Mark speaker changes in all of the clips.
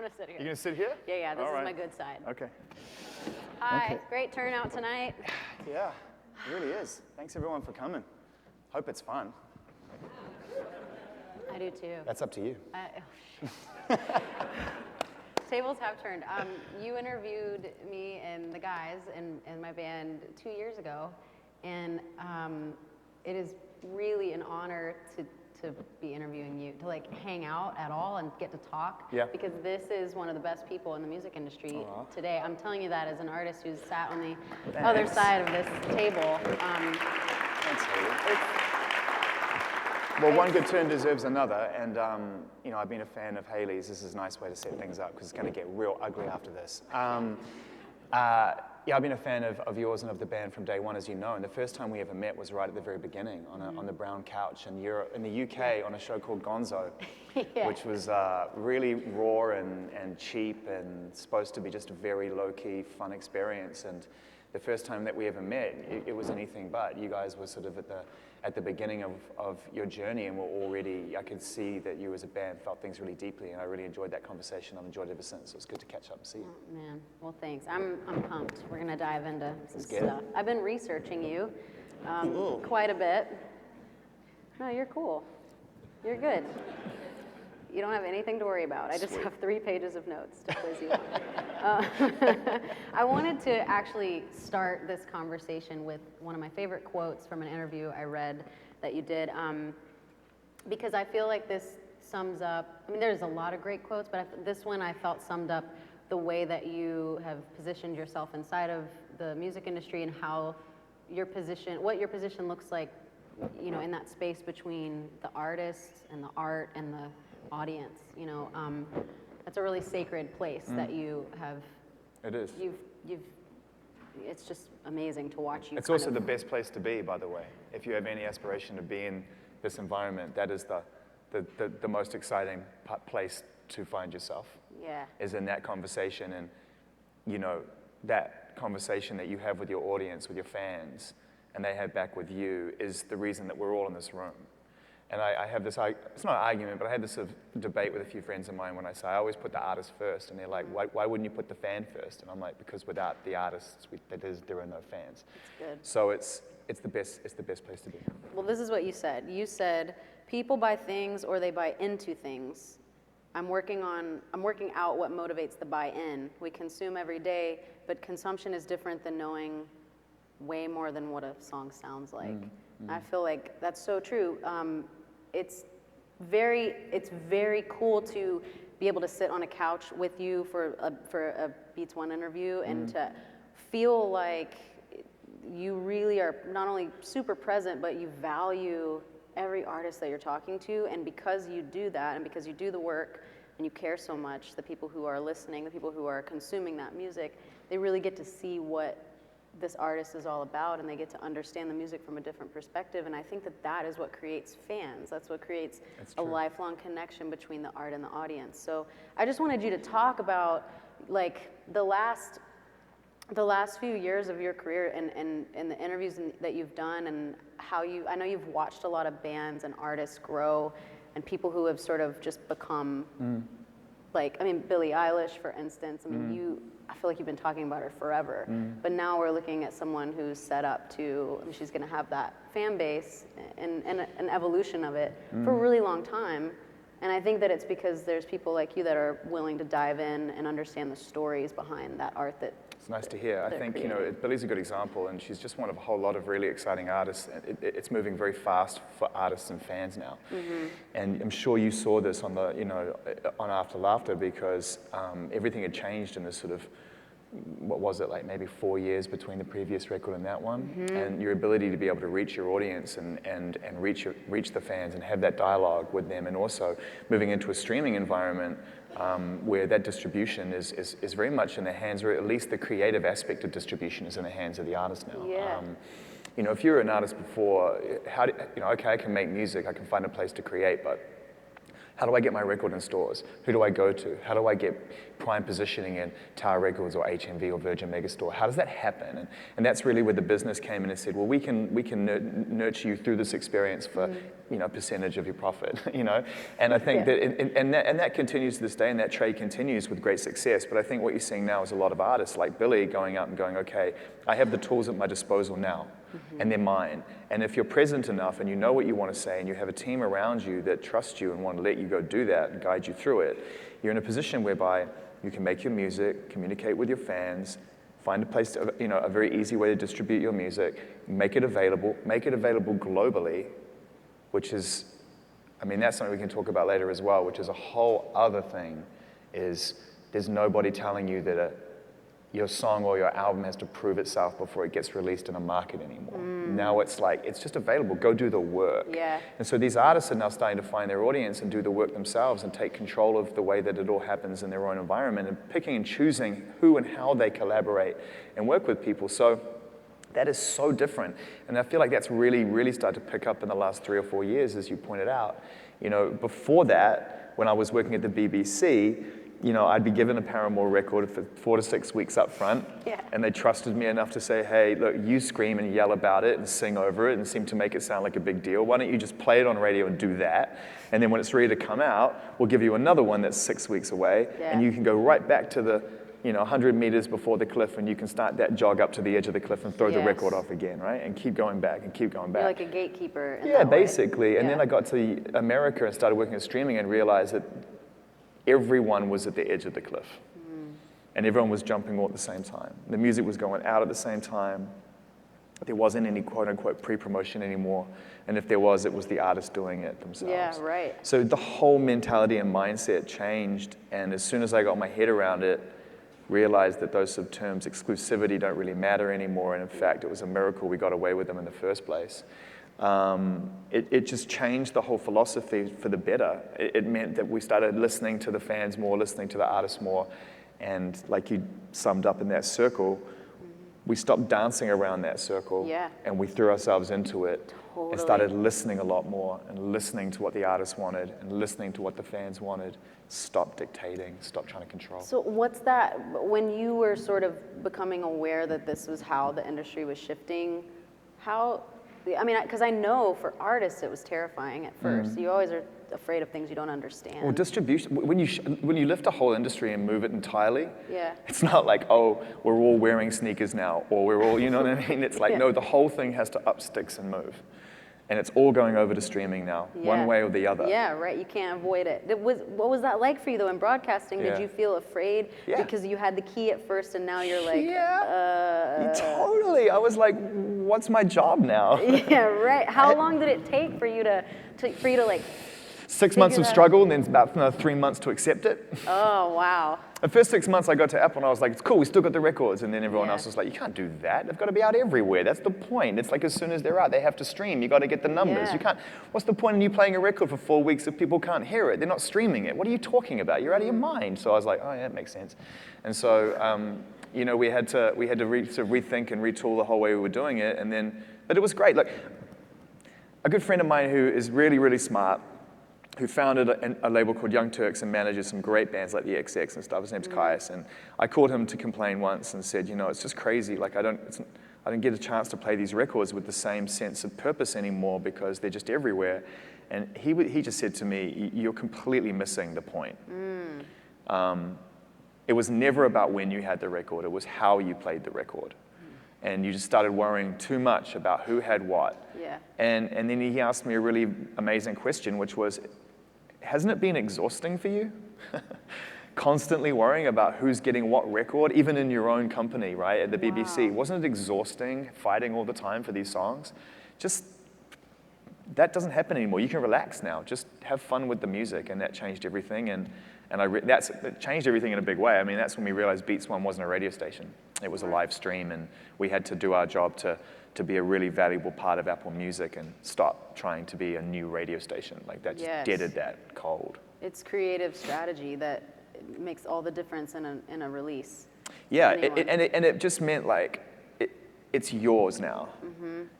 Speaker 1: I'm gonna sit here.
Speaker 2: You're gonna sit here?
Speaker 1: Yeah, this
Speaker 2: All right.
Speaker 1: is my good side.
Speaker 2: Okay.
Speaker 1: Hi,
Speaker 2: Okay.
Speaker 1: great turnout tonight.
Speaker 2: Yeah, it really is. Thanks everyone for coming. Hope it's fun.
Speaker 1: I do too.
Speaker 2: That's up to you.
Speaker 1: Tables have turned. You interviewed me and the guys in my band 2 years ago, and it is really an honor to be interviewing you, to like hang out at all and get to talk.
Speaker 2: Yeah.
Speaker 1: Because this is one of the best people in the music industry today. I'm telling you that as an artist who's sat on the other side of this table.
Speaker 2: Thanks, Hayley. Well, one good turn deserves another, and you know, I've been a fan of Hayley's. This is a nice way to set things up because it's going to get real ugly after this. Yeah, I've been a fan of yours and of the band from day one, as you know. And the first time we ever met was right at the very beginning on the brown couch in Europe, in the UK, on a show called Gonzo, which was really raw and cheap and supposed to be just a very low-key, fun experience. And the first time that we ever met, it was anything but. You guys were sort of at the beginning of your journey, and were already, I could see that you as a band felt things really deeply, and I really enjoyed that conversation. I've enjoyed it ever since, so it's good to catch up and see you.
Speaker 1: Oh, man, well, thanks. I'm pumped. We're gonna dive into some stuff. I've been researching you quite a bit. No, you're cool. You're good. You don't have anything to worry about. I just have 3 pages of notes to quiz you on. I wanted to actually start this conversation with one of my favorite quotes from an interview I read that you did, because I feel like this sums up, I mean, there's a lot of great quotes, but this one I felt summed up the way that you have positioned yourself inside of the music industry and how your position, what your position looks like, you know, in that space between the artist and the art and the audience. You know, that's a really sacred place that you have.
Speaker 2: It is.
Speaker 1: You've. It's just amazing to watch you.
Speaker 2: It's also the best place to be, by the way. If you have any aspiration to be in this environment, that is the most exciting place to find yourself.
Speaker 1: Yeah.
Speaker 2: Is in that conversation, and you know, that conversation that you have with your audience, with your fans, and they have back with you, is the reason that we're all in this room. And I have this, it's not an argument, but I had this sort of debate with a few friends of mine when I say, I always put the artist first. And they're like, why wouldn't you put the fan first? And I'm like, because without the artists, there are no fans.
Speaker 1: That's good.
Speaker 2: So it's the best place to be.
Speaker 1: Well, this is what you said. You said, people buy things or they buy into things. I'm working out what motivates the buy-in. We consume every day, but consumption is different than knowing way more than what a song sounds like. I feel like that's so true. It's very cool to be able to sit on a couch with you for a Beats One interview and to feel like you really are not only super present, but you value every artist that you're talking to. And because you do that, and because you do the work and you care so much, the people who are listening, the people who are consuming that music, they really get to see what this artist is all about, and they get to understand the music from a different perspective. And I think that is what creates fans. That's what creates a lifelong connection between the art and the audience. So I just wanted you to talk about like the last few years of your career and the interviews that you've done, and how I know you've watched a lot of bands and artists grow, and people who have sort of just become like, I mean, Billie Eilish, for instance. I mean, I feel like you've been talking about her forever, but now we're looking at someone who's set up to, and she's going to have that fan base and an evolution of it for a really long time. And I think that it's because there's people like you that are willing to dive in and understand the stories behind that art that.
Speaker 2: It's nice to hear. I think, you know, Billie's a good example, and she's just one of a whole lot of really exciting artists. It's moving very fast for artists and fans now. And I'm sure you saw this on on After Laughter, because everything had changed in this sort of, what was it, like maybe 4 years between the previous record and that one? And your ability to be able to reach your audience and reach the fans and have that dialogue with them, and also moving into a streaming environment where that distribution is very much in the hands, or at least the creative aspect of distribution is in the hands of the artist now.
Speaker 1: Yeah.
Speaker 2: You know, if you're an artist before, okay, I can make music, I can find a place to create, but How do I get my record in stores? Who do I go to? How do I get prime positioning in Tower Records or HMV or Virgin Megastore? How does that happen? And that's really where the business came in and said, well, we can nurture you through this experience for a percentage of your profit, And I think that continues to this day, and that trade continues with great success. But I think what you're seeing now is a lot of artists like Billy going out and going, okay, I have the tools at my disposal now. And they're mine. And if you're present enough and you know what you want to say and you have a team around you that trust you and want to let you go do that and guide you through it, you're in a position whereby you can make your music, communicate with your fans, find a place, a very easy way to distribute your music, make it available globally, which is, that's something we can talk about later as well, which is a whole other thing, is there's nobody telling you that your song or your album has to prove itself before it gets released in a market anymore. Now it's like, it's just available, go do the work.
Speaker 1: Yeah.
Speaker 2: And so these artists are now starting to find their audience and do the work themselves and take control of the way that it all happens in their own environment and picking and choosing who and how they collaborate and work with people. So that is so different. And I feel like that's really, really started to pick up in the last 3 or 4 years, as you pointed out. Before that, when I was working at the BBC, I'd be given a Paramore record for 4 to 6 weeks up front, and they trusted me enough to say, hey, look, you scream and yell about it and sing over it and seem to make it sound like a big deal. Why don't you just play it on radio and do that? And then when it's ready to come out, we'll give you another one that's 6 weeks away, and you can go right back to the 100 meters before the cliff, and you can start that jog up to the edge of the cliff and throw the record off again, right? And keep going back and keep going back.
Speaker 1: You're like a gatekeeper in
Speaker 2: Yeah,
Speaker 1: that way.
Speaker 2: basically. And then I got to America and started working at streaming and realized that everyone was at the edge of the cliff. And everyone was jumping all at the same time. The music was going out at the same time. There wasn't any quote-unquote pre-promotion anymore. And if there was, it was the artist doing it themselves.
Speaker 1: Yeah, right.
Speaker 2: So the whole mentality and mindset changed. And as soon as I got my head around it, realized that those sort of terms, exclusivity, don't really matter anymore. And in fact, it was a miracle we got away with them in the first place. It just changed the whole philosophy for the better. It meant that we started listening to the fans more, listening to the artists more, and like you summed up in that circle, we stopped dancing around that circle, and we threw ourselves into it and started listening a lot more and listening to what the artists wanted and listening to what the fans wanted. Stop dictating, stop trying to control.
Speaker 1: So what's that, when you were sort of becoming aware that this was how the industry was shifting, because I know for artists it was terrifying at first. You always are afraid of things you don't understand.
Speaker 2: Well, distribution, when you lift a whole industry and move it entirely,
Speaker 1: Yeah.
Speaker 2: it's not like, oh, we're all wearing sneakers now, or we're all, you know what I mean? It's like, no, the whole thing has to up sticks and move. And it's all going over to streaming now, one way or the other.
Speaker 1: Yeah, right. You can't avoid it. What was that like for you, though, in broadcasting? Did you feel afraid because you had the key at first and now you're like,
Speaker 2: Totally. I was like, what's my job now?
Speaker 1: Yeah, right. How long did it take for you to like
Speaker 2: 6 months of struggle, and then about another 3 months to accept it.
Speaker 1: Oh, wow.
Speaker 2: The first 6 months I got to Apple and I was like, it's cool, we still got the records. And then everyone else was like, you can't do that. They've got to be out everywhere. That's the point. It's like as soon as they're out, they have to stream. You got to get the numbers.
Speaker 1: Yeah.
Speaker 2: You can't, what's the point in you playing a record for 4 weeks if people can't hear it? They're not streaming it. What are you talking about? You're out of your mind. So I was like, oh yeah, that makes sense. And so, we had to sort of rethink and retool the whole way we were doing it. And then, but it was great. Like, a good friend of mine who is really, really smart, who founded a label called Young Turks and manages some great bands like the XX and stuff. His name's Kais, and I called him to complain once and said, it's just crazy. Like I don't get a chance to play these records with the same sense of purpose anymore because they're just everywhere. And he just said to me, you're completely missing the point. It was never about when you had the record. It was how you played the record. And you just started worrying too much about who had what.
Speaker 1: Yeah.
Speaker 2: And then he asked me a really amazing question, which was, hasn't it been exhausting for you? Constantly worrying about who's getting what record, even in your own company, right, at the BBC. Wasn't it exhausting fighting all the time for these songs? Just, that doesn't happen anymore. You can relax now. Just have fun with the music, and that changed everything. And it changed everything in a big way. I mean, that's when we realized Beats One wasn't a radio station. It was a live stream, and we had to do our job to be a really valuable part of Apple Music and stop trying to be a new radio station. Like that just deaded that cold.
Speaker 1: It's creative strategy that makes all the difference in a release.
Speaker 2: Yeah, and it just meant like, it's yours now.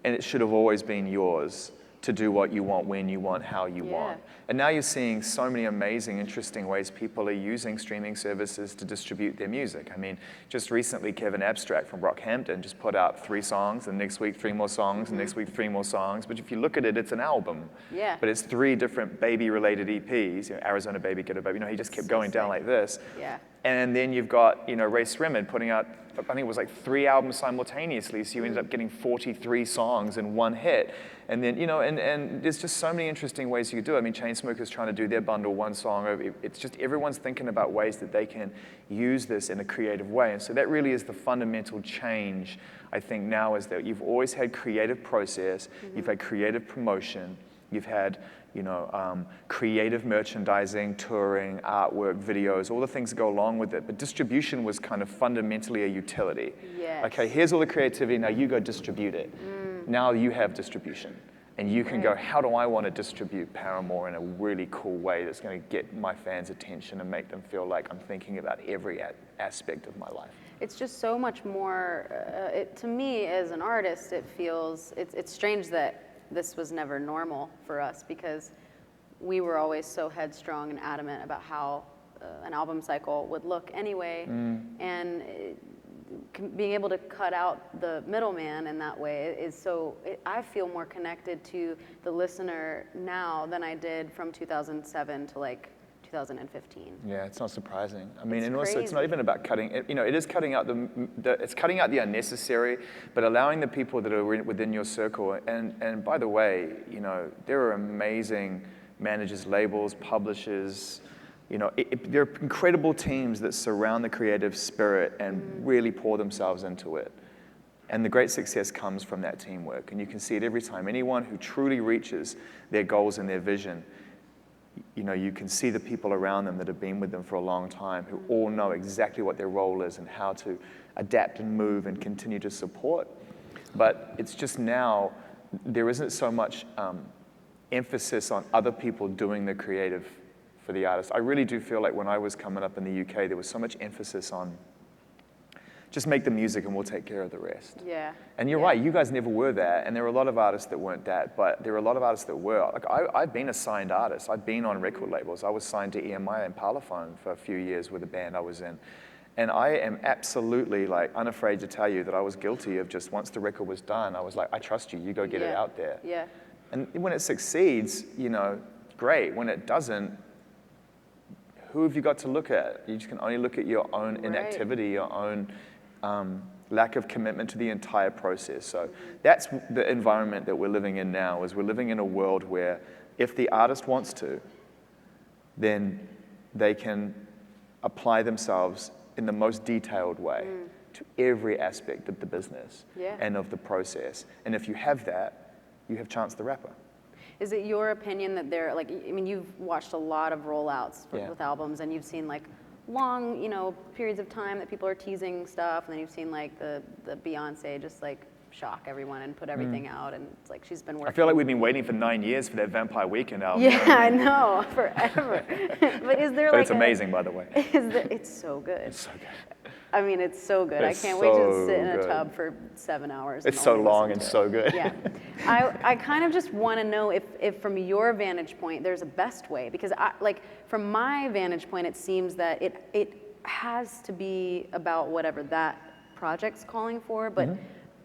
Speaker 2: And it should have always been yours. to do what you want, when you want, how you
Speaker 1: Yeah.
Speaker 2: want. And now you're seeing so many amazing, interesting ways people are using streaming services to distribute their music. I mean, just recently, Kevin Abstract from Brockhampton just put out 3 songs, and next week 3 more songs, and next week 3 more songs. But if you look at it, it's an album.
Speaker 1: Yeah.
Speaker 2: But it's 3 different baby-related EPs. You know, Arizona Baby, Get a Baby. You know, he just kept
Speaker 1: so
Speaker 2: going down
Speaker 1: sick.
Speaker 2: like this.
Speaker 1: Yeah.
Speaker 2: And then you've got, you know, Ray Sremmurd putting out, I think it was like 3 albums simultaneously, so you ended up getting 43 songs in one hit. And then, you know, and there's just so many interesting ways you could do it. I mean, Chainsmokers trying to do their bundle, 1 song over. It's just everyone's thinking about ways that they can use this in a creative way. And so that really is the fundamental change, I think, now, is that you've always had creative process, you've had creative promotion, you've had, you know, creative merchandising, touring, artwork, videos, all the things that go along with it. But distribution was kind of fundamentally a utility.
Speaker 1: Yes.
Speaker 2: Okay, here's all the creativity, now you go distribute it. Now you have distribution. And you can go, how do I want to distribute Paramore in a really cool way that's going to get my fans' attention and make them feel like I'm thinking about every aspect of my life?
Speaker 1: It's just so much more, to me as an artist, it feels, it's strange that this was never normal for us, because we were always so headstrong and adamant about how an album cycle would look anyway. And being able to cut out the middleman in that way is so, I feel more connected to the listener now than I did from 2007 to like 2015.
Speaker 2: Yeah, it's not surprising. I mean,
Speaker 1: It's
Speaker 2: and also it's not
Speaker 1: crazy.
Speaker 2: even about cutting. You know, it is cutting out it's cutting out the unnecessary, but allowing the people that are within your circle. And by the way, you know, there are amazing managers, labels, publishers. You know, there are incredible teams that surround the creative spirit and really pour themselves into it. And the great success comes from that teamwork. And you can see it every time. Anyone who truly reaches their goals and their vision, you know, you can see the people around them that have been with them for a long time, who all know exactly what their role is and how to adapt and move and continue to support. But it's just now, there isn't so much emphasis on other people doing the creative for the artist. I really do feel like when I was coming up in the UK, there was so much emphasis on just make the music and we'll take care of the rest.
Speaker 1: Yeah.
Speaker 2: And you're right, you guys never were that, and there were a lot of artists that weren't that, but there were a lot of artists that were. Like I've been a signed artist. I've been on record labels. I was signed to EMI and Parlophone for a few years with a band I was in. And I am absolutely like unafraid to tell you that I was guilty of just, once the record was done, I was like, I trust you, you go get it out there.
Speaker 1: Yeah.
Speaker 2: And when it succeeds, you know, great. When it doesn't, who have you got to look at? You just can only look at your own inactivity, your own lack of commitment to the entire process. So that's the environment that we're living in now, is we're living in a world where if the artist wants to, then they can apply themselves in the most detailed way to every aspect of the business and of the process. And if you have that, you have Chance the Rapper.
Speaker 1: Is it your opinion that they're, like, I mean, you've watched a lot of rollouts with albums, and you've seen like long, you know, periods of time that people are teasing stuff, and then you've seen like the Beyonce just like shock everyone and put everything out, and it's like she's been working.
Speaker 2: I feel like we've been waiting for 9 years for that Vampire Weekend album.
Speaker 1: Yeah, I know, forever. But is there
Speaker 2: But
Speaker 1: like
Speaker 2: it's amazing, by the way.
Speaker 1: It's so good.
Speaker 2: It's so good.
Speaker 1: I mean, it's so good.
Speaker 2: It's
Speaker 1: I can't wait to
Speaker 2: so
Speaker 1: sit in a
Speaker 2: good.
Speaker 1: tub for 7 hours.
Speaker 2: It's
Speaker 1: and
Speaker 2: so
Speaker 1: only
Speaker 2: long
Speaker 1: listen
Speaker 2: and
Speaker 1: to it.
Speaker 2: so good.
Speaker 1: Yeah. I kind of just want to know if from your vantage point, there's a best way. Because from my vantage point, it seems that it has to be about whatever that project's calling for. But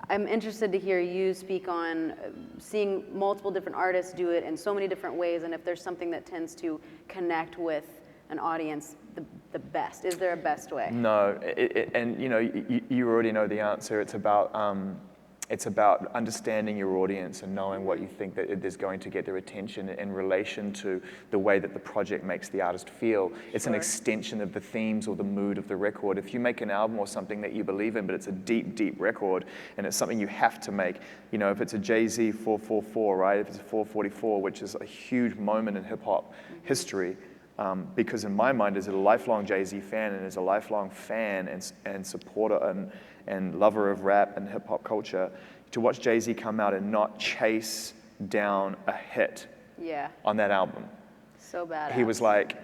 Speaker 1: I'm interested to hear you speak on seeing multiple different artists do it in so many different ways, and if there's something that tends to connect with an audience the best. Is there a best way?
Speaker 2: No, and you know, you already know the answer. It's about understanding your audience and knowing what you think that is going to get their attention in relation to the way that the project makes the artist feel. It's an extension of the themes or the mood of the record. If you make an album or something that you believe in, but it's a deep, deep record, and it's something you have to make, you know, if it's a Jay-Z 444, right? If it's a 444, which is a huge moment in hip-hop history, because in my mind, as a lifelong Jay-Z fan and as a lifelong fan and supporter and lover of rap and hip-hop culture, to watch Jay-Z come out and not chase down a hit on that album.
Speaker 1: So badass.
Speaker 2: He was like,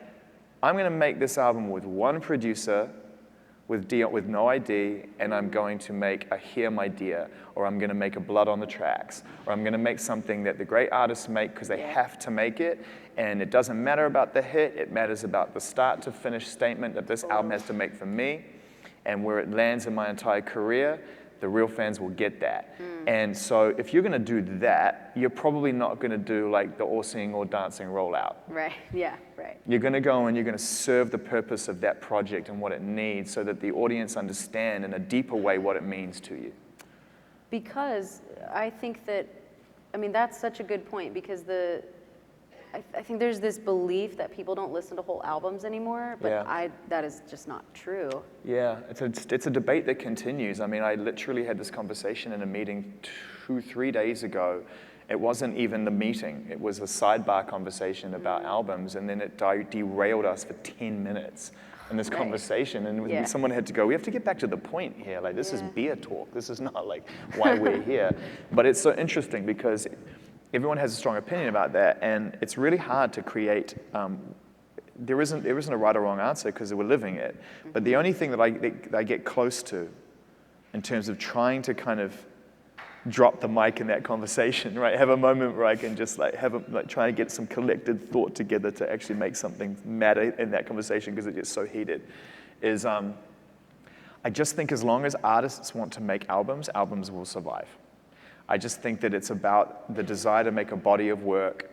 Speaker 2: I'm going to make this album with one producer, with no ID, and I'm going to make a Hear My Dear, or I'm going to make a Blood on the Tracks, or I'm going to make something that the great artists make because they have to make it, and it doesn't matter about the hit, it matters about the start to finish statement that this album has to make for me, and where it lands in my entire career, the real fans will get that. And so if you're going to do that, you're probably not going to do like the all singing, all dancing rollout.
Speaker 1: Right, yeah, right.
Speaker 2: You're going to go and you're going to serve the purpose of that project and what it needs so that the audience understand in a deeper way what it means to you.
Speaker 1: Because I think that, I mean, that's such a good point, because I think there's this belief that people don't listen to whole albums anymore, but that is just not true.
Speaker 2: Yeah, it's a debate that continues. I mean, I literally had this conversation in a meeting 2-3 days ago. It wasn't even the meeting. It was a sidebar conversation about albums, and then it derailed us for 10 minutes in this conversation. And someone had to go, we have to get back to the point here. Like, this is beer talk. This is not like why we're here. But it's so interesting because everyone has a strong opinion about that, and it's really hard to create. There isn't a right or wrong answer because we're living it. But the only thing that I get close to, in terms of trying to kind of drop the mic in that conversation, right? Have a moment where I can just try to get some collected thought together to actually make something matter in that conversation because it gets so heated. Is I just think as long as artists want to make albums, albums will survive. I just think that it's about the desire to make a body of work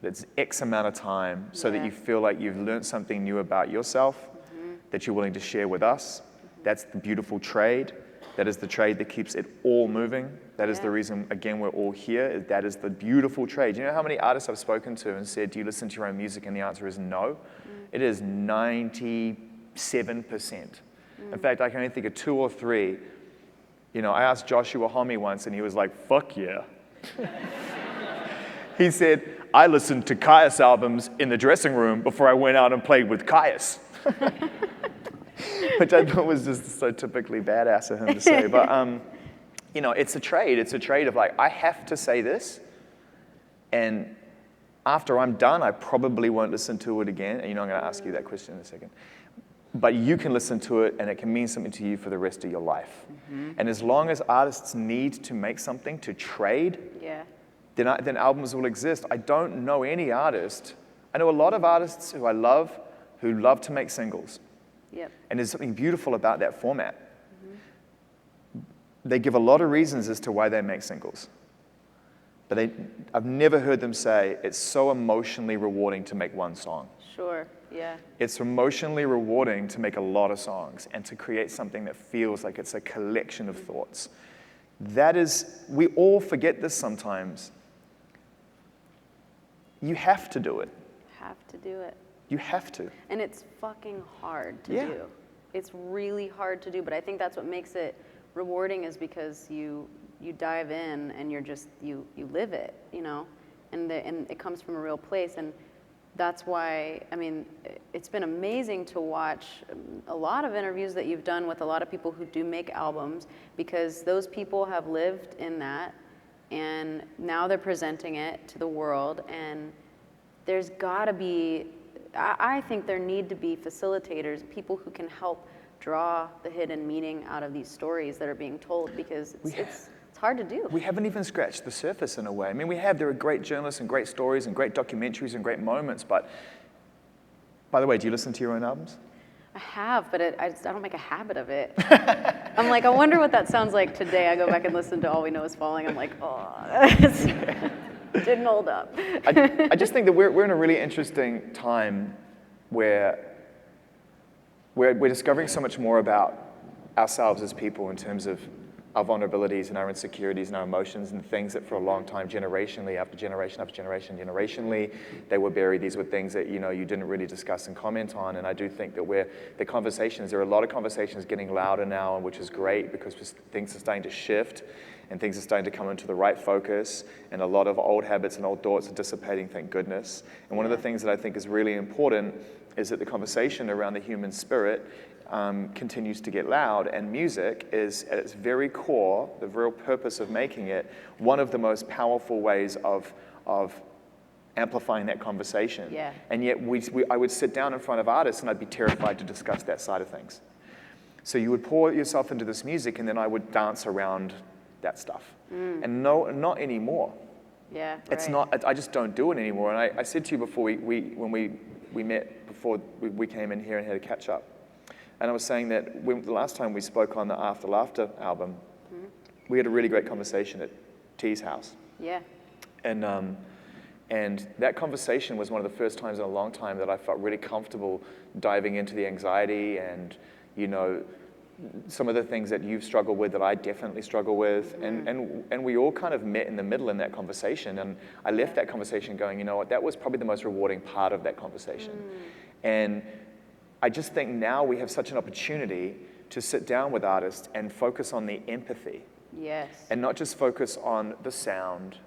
Speaker 2: that's X amount of time so that you feel like you've learned something new about yourself that you're willing to share with us. That's the beautiful trade. That is the trade that keeps it all moving. That is the reason, again, we're all here. That is the beautiful trade. You know how many artists I've spoken to and said, do you listen to your own music? And the answer is no. It is 97%. In fact, I can only think of 2 or 3. You know, I asked Joshua Homme once, and he was like, fuck yeah. He said, I listened to Caius albums in the dressing room before I went out and played with Caius. Which I thought was just so typically badass of him to say. But, you know, it's a trade. It's a trade of like, I have to say this, and after I'm done, I probably won't listen to it again. And you know, I'm going to ask you that question in a second. But you can listen to it, and it can mean something to you for the rest of your life. And as long as artists need to make something to trade, then albums will exist. I don't know any artist. I know a lot of artists who I love, who love to make singles. And there's something beautiful about that format. They give a lot of reasons as to why they make singles. But I've never heard them say, it's so emotionally rewarding to make one song.
Speaker 1: Sure, yeah.
Speaker 2: It's emotionally rewarding to make a lot of songs and to create something that feels like it's a collection of thoughts. That is, we all forget this sometimes. You have to do it.
Speaker 1: Have to do it.
Speaker 2: You have to.
Speaker 1: And it's fucking hard to do. It's really hard to do, but I think that's what makes it rewarding, is because you dive in and you're just, you live it, you know, and it comes from a real place. And that's why, I mean, it's been amazing to watch a lot of interviews that you've done with a lot of people who do make albums, because those people have lived in that, and now they're presenting it to the world. And there's gotta be, I think there need to be facilitators, people who can help draw the hidden meaning out of these stories that are being told, because it's hard to do.
Speaker 2: We haven't even scratched the surface in a way. I mean, there are great journalists and great stories and great documentaries and great moments, but by the way, do you listen to your own albums?
Speaker 1: I have, but I don't make a habit of it. I'm like, I wonder what that sounds like today. I go back and listen to All We Know Is Falling. I'm like, oh, didn't hold up.
Speaker 2: I just think that we're in a really interesting time where we're discovering so much more about ourselves as people in terms of our vulnerabilities and our insecurities and our emotions and things that for a long time, generationally after generation after generation, generationally, they were buried. These were things that, you know, you didn't really discuss and comment on. And I do think that there are a lot of conversations getting louder now, which is great, because things are starting to shift and things are starting to come into the right focus, and a lot of old habits and old thoughts are dissipating, thank goodness. And one of the things that I think is really important is that the conversation around the human spirit continues to get loud, and music is, at its very core, the real purpose of making it, one of the most powerful ways of amplifying that conversation.
Speaker 1: Yeah.
Speaker 2: And yet I would sit down in front of artists and I'd be terrified to discuss that side of things. So you would pour yourself into this music, and then I would dance around that stuff. And no, not anymore.
Speaker 1: Yeah,
Speaker 2: It's
Speaker 1: right.
Speaker 2: not. I just don't do it anymore. And I said to you before when we met, before we came in here and had a catch up, and I was saying that the last time we spoke on the After Laughter album, we had a really great conversation at T's house.
Speaker 1: Yeah.
Speaker 2: And that conversation was one of the first times in a long time that I felt really comfortable diving into the anxiety and, you know, some of the things that you've struggled with that I definitely struggle with. And we all kind of met in the middle in that conversation. And I left that conversation going, you know what, that was probably the most rewarding part of that conversation. And I just think now we have such an opportunity to sit down with artists and focus on the empathy.
Speaker 1: Yes.
Speaker 2: And not just focus on the sound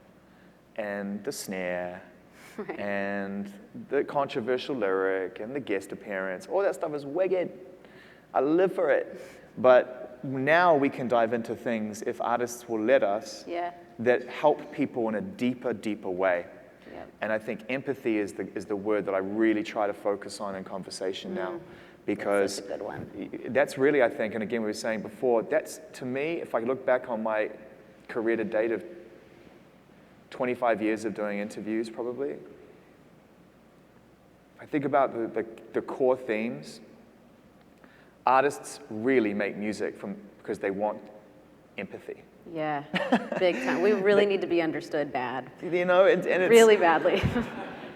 Speaker 2: and the snare
Speaker 1: Right.
Speaker 2: and the controversial lyric and the guest appearance. All that stuff is wicked. I live for it. But now we can dive into things, if artists will let us,
Speaker 1: Yeah.
Speaker 2: that help people in a deeper, deeper way.
Speaker 1: Yep.
Speaker 2: And I think empathy is the word that I really try to focus on in conversation now. Because
Speaker 1: That's such a good one.
Speaker 2: that's really, I think, and again, we were saying before, that's, to me, if I look back on my career to date of 25 years of doing interviews, probably, I think about the core themes. Artists really make music because they want empathy.
Speaker 1: Yeah, big time. We really need to be understood bad.
Speaker 2: You know, and it's
Speaker 1: Really badly.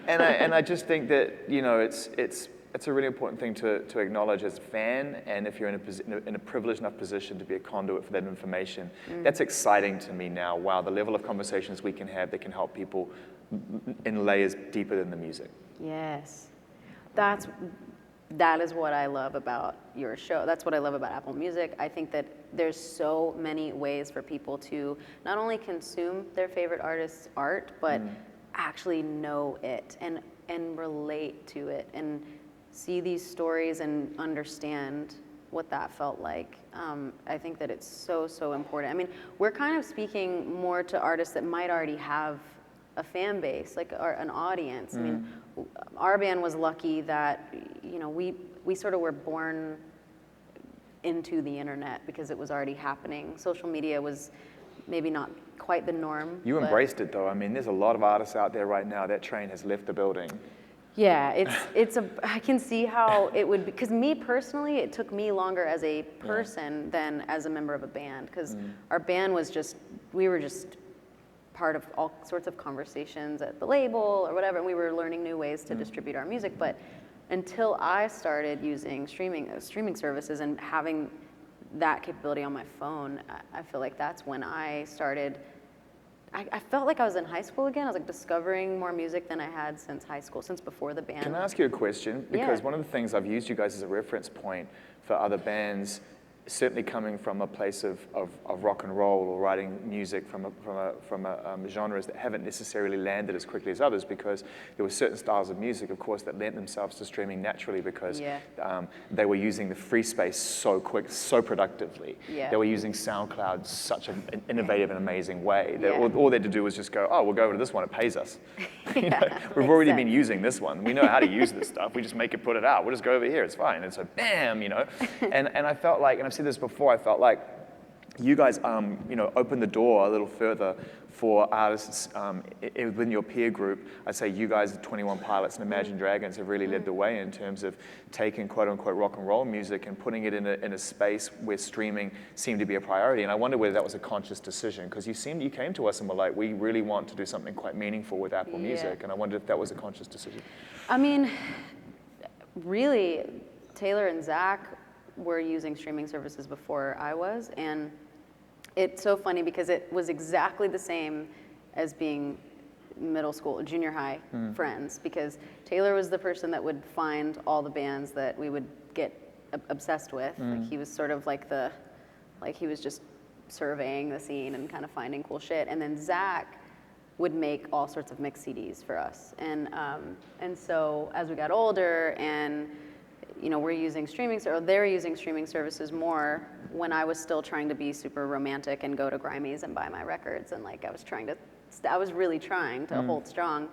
Speaker 2: and I just think that, you know, it's a really important thing to acknowledge as a fan, and if you're in a privileged enough position to be a conduit for that information, that's exciting to me now. Wow, the level of conversations we can have that can help people in layers deeper than the music.
Speaker 1: Yes. That is what I love about your show. That's what I love about Apple Music. I think that there's so many ways for people to not only consume their favorite artist's art, but actually know it and relate to it and see these stories and understand what that felt like. I think that it's so, so important. I mean, we're kind of speaking more to artists that might already have a fan base, like an audience. I mean, our band was lucky that, you know, we sort of were born into the internet because it was already happening. Social media was maybe not quite the norm.
Speaker 2: You
Speaker 1: but
Speaker 2: embraced it, though. I mean, there's a lot of artists out there right now. That train has left the building.
Speaker 1: Yeah, I can see how it would be, because me personally, it took me longer as a person than as a member of a band, because our band was we were just part of all sorts of conversations at the label or whatever, and we were learning new ways to distribute our music. But until I started using streaming services and having that capability on my phone, I feel like that's when I started. I felt like I was in high school again. I was like discovering more music than I had since high school, since before the band.
Speaker 2: Can I ask you a question? Because
Speaker 1: Yeah.
Speaker 2: one of the things I've used you guys as a reference point for other bands, certainly coming from a place of rock and roll or writing music from genres that haven't necessarily landed as quickly as others, because there were certain styles of music, of course, that lent themselves to streaming naturally because they were using the free space so quick, so productively.
Speaker 1: Yeah.
Speaker 2: They were using SoundCloud such an innovative and amazing way that
Speaker 1: Yeah.
Speaker 2: all they had to do was just go, oh, we'll go over to this one, it pays us. You know, we've
Speaker 1: makes
Speaker 2: already
Speaker 1: sense.
Speaker 2: been using this one. We know how to use this stuff. We just make it, put it out. We'll just go over here. It's fine. And so, bam, you know. And I felt like, and I've said this before, I felt like you guys, you know, opened the door a little further for artists within your peer group. I'd say you guys, 21 Pilots and Imagine Dragons, have really led the way in terms of taking quote-unquote rock and roll music and putting it in a space where streaming seemed to be a priority. And I wonder whether that was a conscious decision, because you came to us and were like, we really want to do something quite meaningful with Apple Music. And I wondered if that was a conscious decision.
Speaker 1: I mean, really, Taylor and Zach were using streaming services before I was, and it's so funny because it was exactly the same as being middle school, junior high friends, because Taylor was the person that would find all the bands that we would get obsessed with. Like he was sort of like he was just surveying the scene and kind of finding cool shit. And then Zach would make all sorts of mix CDs for us. And so as we got older and you know, we're using they're using streaming services more, when I was still trying to be super romantic and go to Grimey's and buy my records, and like I was really trying to hold strong.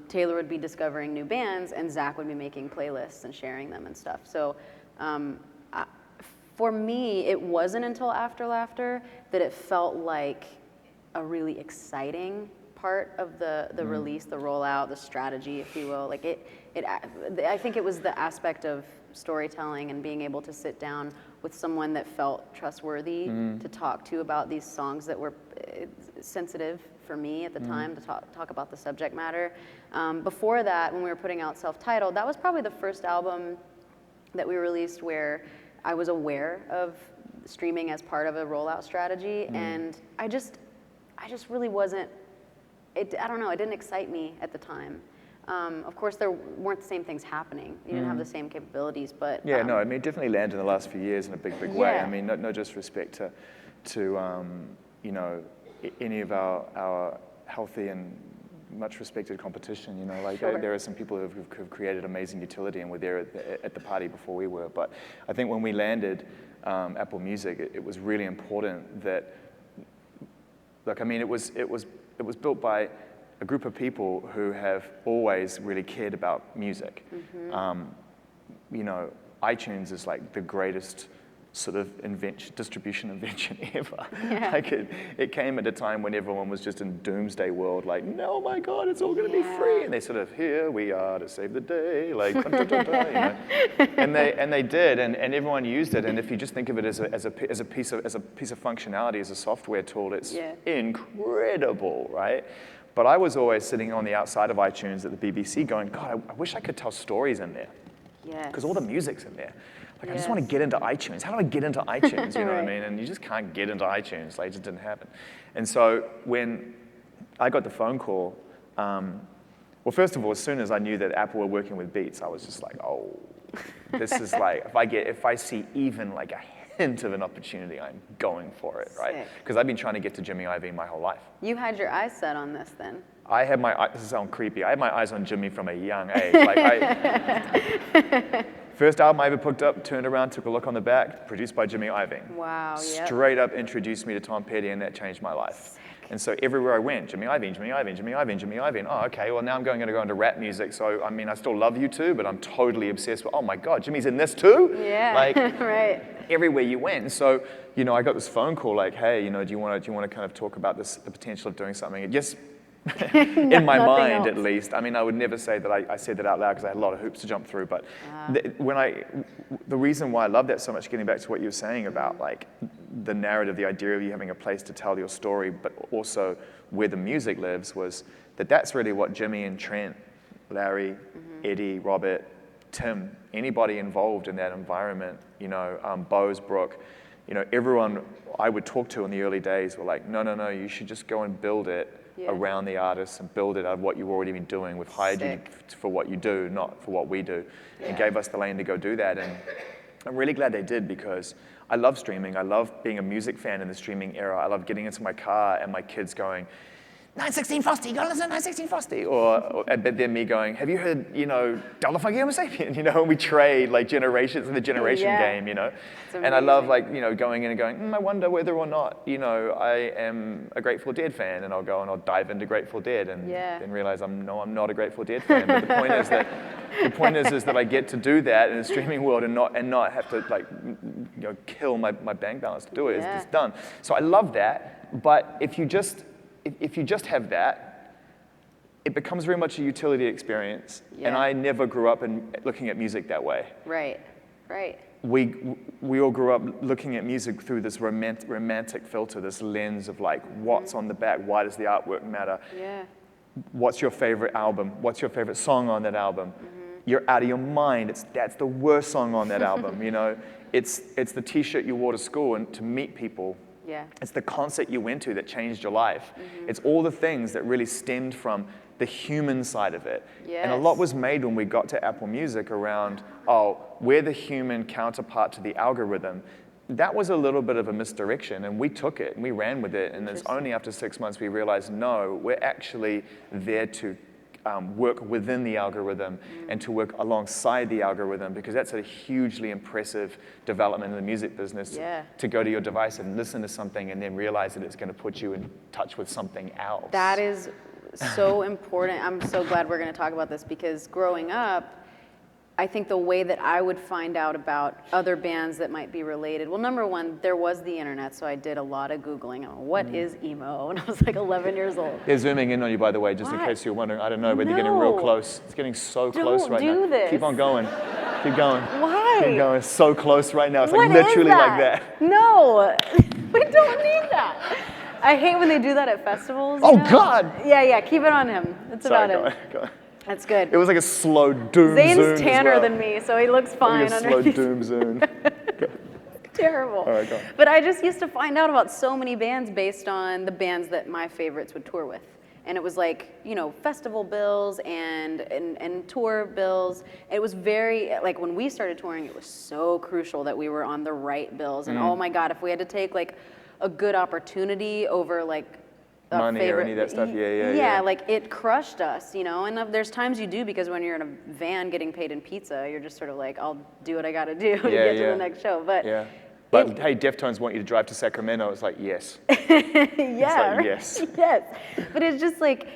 Speaker 1: Taylor would be discovering new bands, and Zach would be making playlists and sharing them and stuff. So For me, it wasn't until After Laughter that it felt like a really exciting part of the release, the rollout, the strategy, if you will. Like I think it was the aspect of storytelling and being able to sit down with someone that felt trustworthy to talk to about these songs that were sensitive for me at the time to talk about the subject matter. Before that, when we were putting out Self-Titled, that was probably the first album that we released where I was aware of streaming as part of a rollout strategy, and I just really wasn't. I don't know. It didn't excite me at the time. Of course, there weren't the same things happening. You didn't have the same capabilities, but
Speaker 2: Yeah, no, I mean, it definitely landed in the last few years in a big way.
Speaker 1: Yeah.
Speaker 2: I mean, no disrespect to you know, any of our healthy and much respected competition. You know, like
Speaker 1: Sure.
Speaker 2: there are some people who've created amazing utility and were there at the party before we were. But I think when we landed Apple Music, it was really important that. Look, I mean, it was built by a group of people who have always really cared about music. You know, iTunes is like the greatest sort of distribution invention ever.
Speaker 1: Yeah.
Speaker 2: Like it came at a time when everyone was just in doomsday world, like, no, my God, it's all going to be free. And they sort of, here we are to save the day, like, you know. And they did, and everyone used it. And if you just think of it as a piece of functionality, as a software tool, it's incredible, right? But I was always sitting on the outside of iTunes at the BBC going, God, I wish I could tell stories in there.
Speaker 1: Yes.
Speaker 2: Because all the music's in there. Like, I just want to get into iTunes. How do I get into iTunes? You know what I mean? And you just can't get into iTunes. Like, it just didn't happen. And so when I got the phone call, well, first of all, as soon as I knew that Apple were working with Beats, I was just like, oh, this is like, if I see even like a hint of an opportunity, I'm going for it, right? Because I've been trying to get to Jimmy Iovine my whole life.
Speaker 1: You had your eyes set on this then.
Speaker 2: I had this sounds creepy. I had my eyes on Jimmy from a young age. Like first album I ever picked up, turned around, took a look on the back, produced by Jimmy Iovine.
Speaker 1: Wow, yep.
Speaker 2: Straight up introduced me to Tom Petty, and that changed my life. Sick. And so everywhere I went, Jimmy Iovine, Jimmy Iovine, Jimmy Iovine, Jimmy Iovine. Oh, okay, well now I'm going to go into rap music. So, I mean, I still love you too, but I'm totally obsessed with, oh my God, Jimmy's in this too?
Speaker 1: Yeah,
Speaker 2: like,
Speaker 1: right.
Speaker 2: Everywhere you went. And so, you know, I got this phone call like, hey, you know, do you want to kind of talk about the potential of doing something? It just, in my mind at least. I mean, I would never say that I said that out loud because I had a lot of hoops to jump through. But the reason why I love that so much, getting back to what you were saying about like the narrative, the idea of you having a place to tell your story, but also where the music lives, was that's really what Jimmy and Trent, Larry, Eddie, Robert, Tim, anybody involved in that environment, you know, Bose, Brooke, you know, everyone I would talk to in the early days were like, no, you should just go and build it around the artists and build it out of what you've already been doing. We've hired you for what you do, not for what we do, and gave us the lane to go do that. And I'm really glad they did, because I love streaming. I love being a music fan in the streaming era. I love getting into my car and my kids going, 916 Frosty, you gotta listen to 916 Frosty. Or but then me going, have you heard, you know, Delta Funky Homo Sapien? You know, and we trade like generations in the generation game, you know. And I love like, you know, going in and going, I wonder whether or not, you know, I am a Grateful Dead fan, and I'll go and I'll dive into Grateful Dead and then realize I'm not a Grateful Dead fan. But the point is that I get to do that in the streaming world and not have to like, you know, kill my bank balance to do it. It's done. So I love that. But if you just have that, it becomes very much a utility experience. Yeah. And I never grew up looking at music that way.
Speaker 1: Right.
Speaker 2: We all grew up looking at music through this romantic filter, this lens of like, what's on the back? Why does the artwork matter?
Speaker 1: Yeah.
Speaker 2: What's your favorite album? What's your favorite song on that album? You're out of your mind. That's the worst song on that album. You know, it's the T-shirt you wore to school and to meet people.
Speaker 1: Yeah.
Speaker 2: It's the concert you went to that changed your life. It's all the things that really stemmed from the human side of it.
Speaker 1: Yes.
Speaker 2: And a lot was made when we got to Apple Music around, we're the human counterpart to the algorithm. That was a little bit of a misdirection, and we took it and we ran with it. And it's only after 6 months we realized, no, we're actually there to work within the algorithm and to work alongside the algorithm, because that's a hugely impressive development in the music business, to go to your device and listen to something and then realize that it's going to put you in touch with something else.
Speaker 1: That is so important. I'm so glad we're going to talk about this, because growing up, I think the way that I would find out about other bands that might be related, well, number one, there was the internet, so I did a lot of Googling. What is emo? And I was like 11 years old.
Speaker 2: They're zooming in on you, by the way, just in case you're wondering. I don't know, but you're getting real close. It's getting so close right now.
Speaker 1: Don't do this.
Speaker 2: Keep on going. Keep going.
Speaker 1: Why?
Speaker 2: Keep going. It's so close right now. It's like
Speaker 1: What
Speaker 2: literally
Speaker 1: is
Speaker 2: like that.
Speaker 1: No, we don't need that. I hate when they do that at festivals.
Speaker 2: Oh,
Speaker 1: you know?
Speaker 2: God.
Speaker 1: Yeah, keep it on him. It's
Speaker 2: Sorry,
Speaker 1: about him.
Speaker 2: go on.
Speaker 1: That's good.
Speaker 2: It was like a slow doom zoom.
Speaker 1: Zane's tanner than me, so he looks fine
Speaker 2: Like a slow
Speaker 1: underneath.
Speaker 2: doom zoom.
Speaker 1: Terrible.
Speaker 2: All right, go on.
Speaker 1: But I just used to find out about so many bands based on the bands that my favorites would tour with. And it was like, festival bills and tour bills. It was very, like when we started touring, it was so crucial that we were on the right bills. And oh my God, if we had to take like a good opportunity over like a
Speaker 2: Money
Speaker 1: favorite,
Speaker 2: or any of that stuff, yeah.
Speaker 1: Like it crushed us, and there's times you do, because when you're in a van getting paid in pizza, you're just sort of like, I'll do what I gotta do to get to the next show. But
Speaker 2: But hey, Deftones want you to drive to Sacramento. It's like, yes.
Speaker 1: Yeah.
Speaker 2: It's like, yes.
Speaker 1: Yes. But it's just like,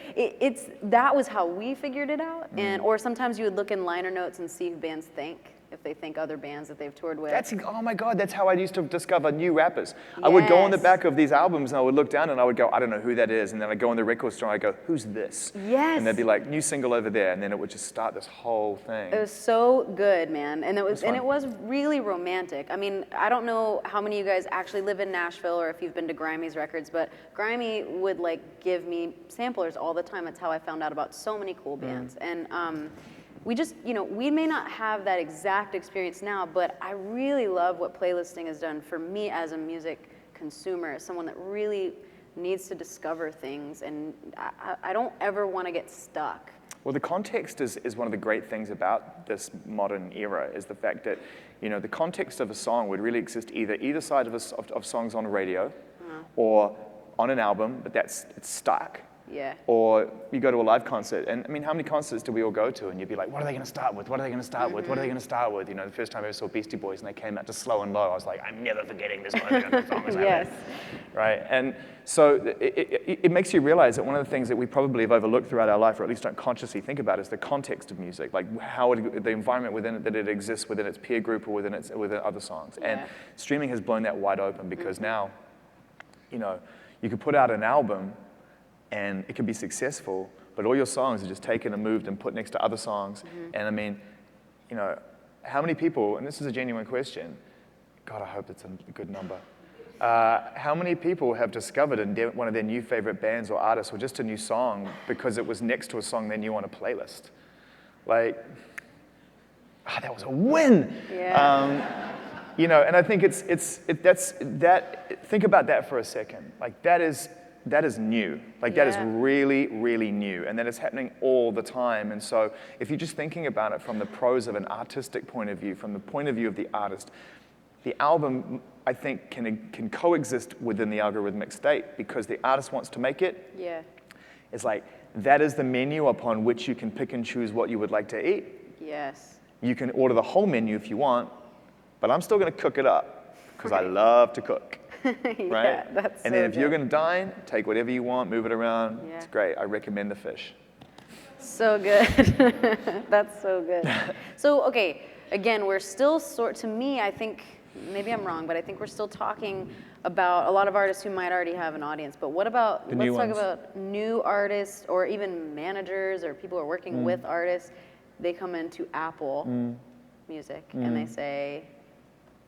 Speaker 1: that was how we figured it out. Or sometimes you would look in liner notes and see who bands think, if they think other bands that they've toured with.
Speaker 2: Oh my God, that's how I used to discover new rappers. I would go on the back of these albums and I would look down and I would go, I don't know who that is. And then I'd go on the record store and I'd go, who's this?
Speaker 1: Yes.
Speaker 2: And they'd be like, new single over there. And then it would just start this whole thing.
Speaker 1: It was so good, man. And it was really romantic. I mean, I don't know how many of you guys actually live in Nashville or if you've been to Grimey's records, but Grimey would like give me samplers all the time. That's how I found out about so many cool bands. And we just, we may not have that exact experience now, but I really love what playlisting has done for me as a music consumer, as someone that really needs to discover things, and I don't ever want to get stuck.
Speaker 2: Well, the context is one of the great things about this modern era, is the fact that, the context of a song would really exist either side of songs on radio or on an album, but it's stuck.
Speaker 1: Yeah.
Speaker 2: Or you go to a live concert, and I mean, how many concerts do we all go to? And you'd be like, what are they going to start with? What are they going to start with? What are they going to start with? The first time I ever saw Beastie Boys and they came out to Slow and Low, I was like, I'm never forgetting this moment of the song.
Speaker 1: Yes.
Speaker 2: Right? And so it makes you realize that one of the things that we probably have overlooked throughout our life, or at least don't consciously think about, is the context of music, like the environment within it, that it exists within its peer group or within other songs.
Speaker 1: Yeah.
Speaker 2: And streaming has blown that wide open, because now, you could put out an album and it can be successful, but all your songs are just taken and moved and put next to other songs. And I mean, how many people, and this is a genuine question, God, I hope it's a good number. How many people have discovered one of their new favorite bands or artists, or just a new song, because it was next to a song they knew on a playlist? Like, that was a win.
Speaker 1: Yeah.
Speaker 2: And I think think about that for a second. Like, that is new. Like, that is really, really new. And that is happening all the time. And so if you're just thinking about it from the pros of an artistic point of view, from the point of view of the artist, the album, I think, can coexist within the algorithmic state, because the artist wants to make it.
Speaker 1: Yeah.
Speaker 2: It's like, that is the menu upon which you can pick and choose what you would like to eat.
Speaker 1: Yes.
Speaker 2: You can order the whole menu if you want, but I'm still going to cook it up, because I love to cook. Right?
Speaker 1: Yeah, that's
Speaker 2: and
Speaker 1: so
Speaker 2: then if you're
Speaker 1: good.
Speaker 2: going to dine, take whatever you want, move it around.
Speaker 1: Yeah.
Speaker 2: It's great. I recommend the fish.
Speaker 1: So good. That's so good. So, okay, again, we're still to me, I think, maybe I'm wrong, but I think we're still talking about a lot of artists who might already have an audience. But what about, let's talk about new artists, or even managers, or people who are working with artists. They come into Apple Music and they say,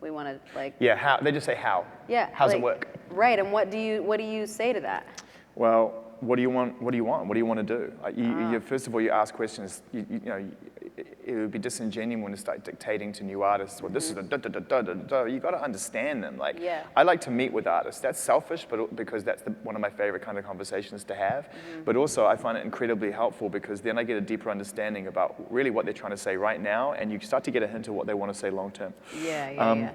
Speaker 1: we want to like.
Speaker 2: Yeah, how? They just say how.
Speaker 1: Yeah.
Speaker 2: How's it work?
Speaker 1: Right, and what do you say to that?
Speaker 2: Well, what do you want? What do you want? What do you want to do? You first of all, you ask questions. It would be disingenuous to start dictating to new artists. Well, this is a da da da da da da. You got to understand them. Like, I like to meet with artists. That's selfish, but because that's one of my favorite kind of conversations to have. But also, I find it incredibly helpful, because then I get a deeper understanding about really what they're trying to say right now, and you start to get a hint of what they want to say long term.
Speaker 1: Yeah.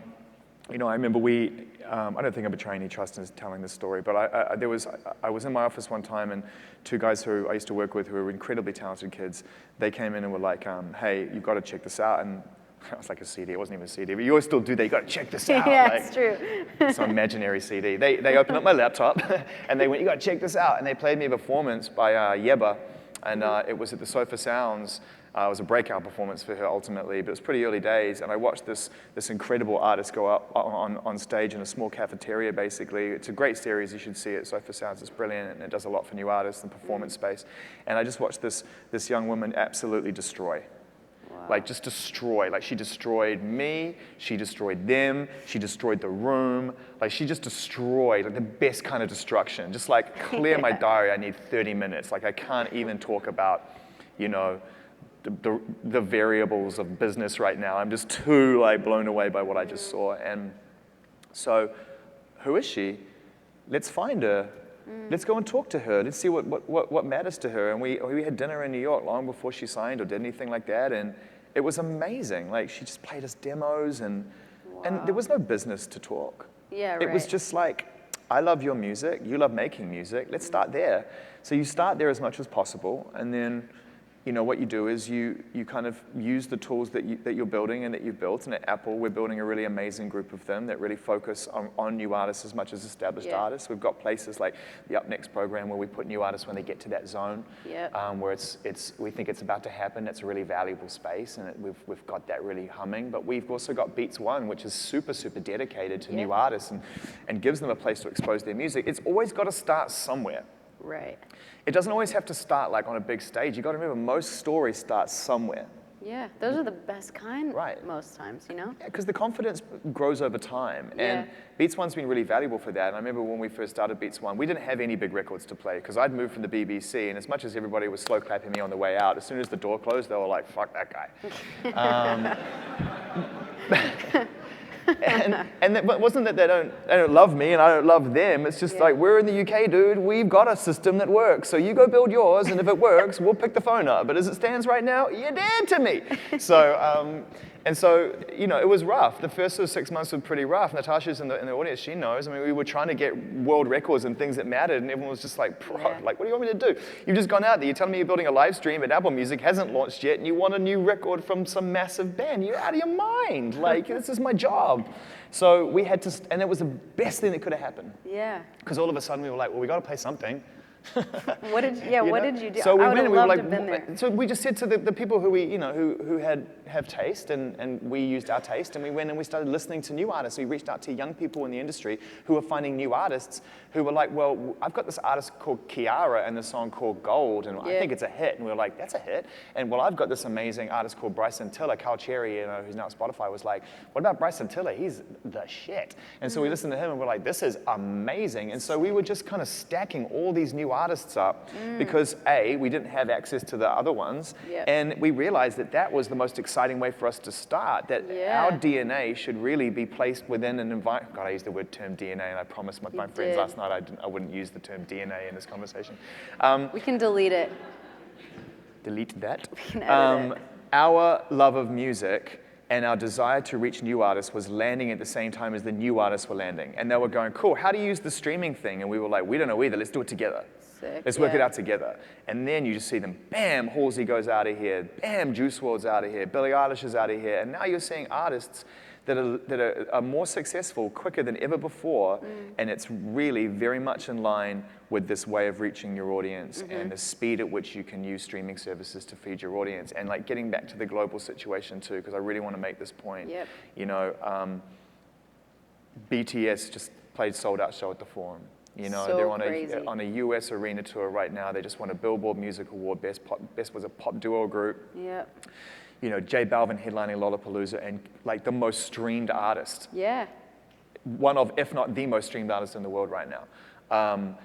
Speaker 2: I remember I don't think I'm betraying any trust in telling this story, but I was in my office one time, and two guys who I used to work with, who were incredibly talented kids, they came in and were like, hey, you've got to check this out. And it was like a CD, it wasn't even a CD, but you always still do that, you got to check this out.
Speaker 1: Yeah,
Speaker 2: like,
Speaker 1: it's true.
Speaker 2: Some imaginary CD. They opened up my laptop, and they went, you got to check this out. And they played me a performance by Yeba, and it was at the Sofa Sounds It was a breakout performance for her ultimately, but it was pretty early days. And I watched this incredible artist go up on stage in a small cafeteria, basically. It's a great series, you should see it. Sofa Sounds is brilliant, and it does a lot for new artists and performance space. And I just watched this young woman absolutely destroy. Like, just destroy. Like, she destroyed me, she destroyed them, she destroyed the room. Like, she just destroyed, like, the best kind of destruction. Just like, clear my diary, I need 30 minutes. Like, I can't even talk about, you know, the variables of business right now. I'm just too, like, blown away by what I just saw. And so, who is she? Let's find her. Let's go and talk to her. Let's see what matters to her. And we had dinner in New York long before she signed or did anything like that. And it was amazing. Like, she just played us demos, and there was no business to talk.
Speaker 1: Yeah, right.
Speaker 2: It was just like, I love your music, you love making music, let's start there. So you start there as much as possible, and then, you know, what you do is you kind of use the tools that you're building and that you've built. And at Apple, we're building a really amazing group of them that really focus on new artists as much as established artists. We've got places like the Up Next program where we put new artists when they get to that zone, where we think it's about to happen. It's a really valuable space, and we've got that really humming. But we've also got Beats One, which is super, super dedicated to new artists and gives them a place to expose their music. It's always got to start somewhere.
Speaker 1: Right.
Speaker 2: It doesn't always have to start like on a big stage. You got to remember, most stories start somewhere.
Speaker 1: Yeah, those are the best kind.
Speaker 2: Right.
Speaker 1: Most times, you know.
Speaker 2: Yeah, because the confidence grows over time, and Beats One's been really valuable for that. And I remember when we first started Beats One, we didn't have any big records to play because I'd moved from the BBC, and as much as everybody was slow clapping me on the way out, as soon as the door closed, they were like, "Fuck that guy." But it wasn't that they don't love me and I don't love them. It's just like, we're in the UK, dude. We've got a system that works. So you go build yours, and if it works, we'll pick the phone up. But as it stands right now, you're dead to me. So, you know, it was rough. The first sort of 6 months were pretty rough. Natasha's in the audience. She knows. I mean, we were trying to get world records and things that mattered, and everyone was just like, like, what do you want me to do? You've just gone out there. You're telling me you're building a live stream, but Apple Music hasn't launched yet, and you want a new record from some massive band. You're out of your mind. Like, this is my job. So we had to, and it was the best thing that could have happened.
Speaker 1: Yeah.
Speaker 2: Because all of a sudden we were like, well, we got to play something.
Speaker 1: What did you do?
Speaker 2: So we
Speaker 1: I would
Speaker 2: went
Speaker 1: have
Speaker 2: and we were
Speaker 1: loved
Speaker 2: like,
Speaker 1: to have been there.
Speaker 2: so we just said to the people who we, you know, who have taste, and we used our taste, and we went and we started listening to new artists. We reached out to young people in the industry who were finding new artists who were like, well, I've got this artist called Kiara and this song called Gold, and I think it's a hit. And we were like, that's a hit. And well, I've got this amazing artist called Bryson Tiller. Carl Cherry, you know, who's now at Spotify, was like, what about Bryson Tiller? He's the shit. And so we listened to him and we're like, this is amazing. And so we were just kind of stacking all these new artists up because A, we didn't have access to the other ones, and we realized that was the most exciting way for us to start, that our DNA should really be placed within an environment. God, I used the term DNA, and I promised my friends last night I wouldn't use the term DNA in this conversation.
Speaker 1: We can delete it.
Speaker 2: Delete that.
Speaker 1: We can edit it.
Speaker 2: Our love of music and our desire to reach new artists was landing at the same time as the new artists were landing. And they were going, cool, how do you use the streaming thing? And we were like, we don't know either, let's do it together.
Speaker 1: Sick.
Speaker 2: Let's work it out together. And then you just see them, bam, Halsey goes out of here, bam, Juice WRLD's out of here, Billie Eilish is out of here. And now you're seeing artists that are more successful quicker than ever before, and it's really very much in line with this way of reaching your audience and the speed at which you can use streaming services to feed your audience. And like getting back to the global situation too, because I really want to make this point. You know, BTS just played sold out show at the Forum. You know, they're on a US arena tour right now. They just won a Billboard Music Award, best was a pop duo group. You know, J Balvin headlining Lollapalooza, and like the most streamed artist. One of, if not the most streamed artist in the world right now.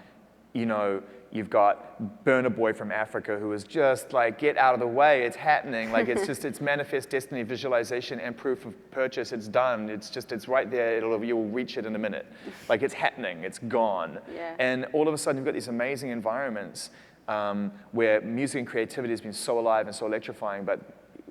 Speaker 2: You know, you've got Burna Boy from Africa, who is just like, get out of the way, it's happening. Like, it's just, it's manifest destiny visualization and proof of purchase, it's done. It's right there, you'll reach it in a minute. Like, it's happening, it's gone. And all of a sudden, you've got these amazing environments where music and creativity has been so alive and so electrifying, but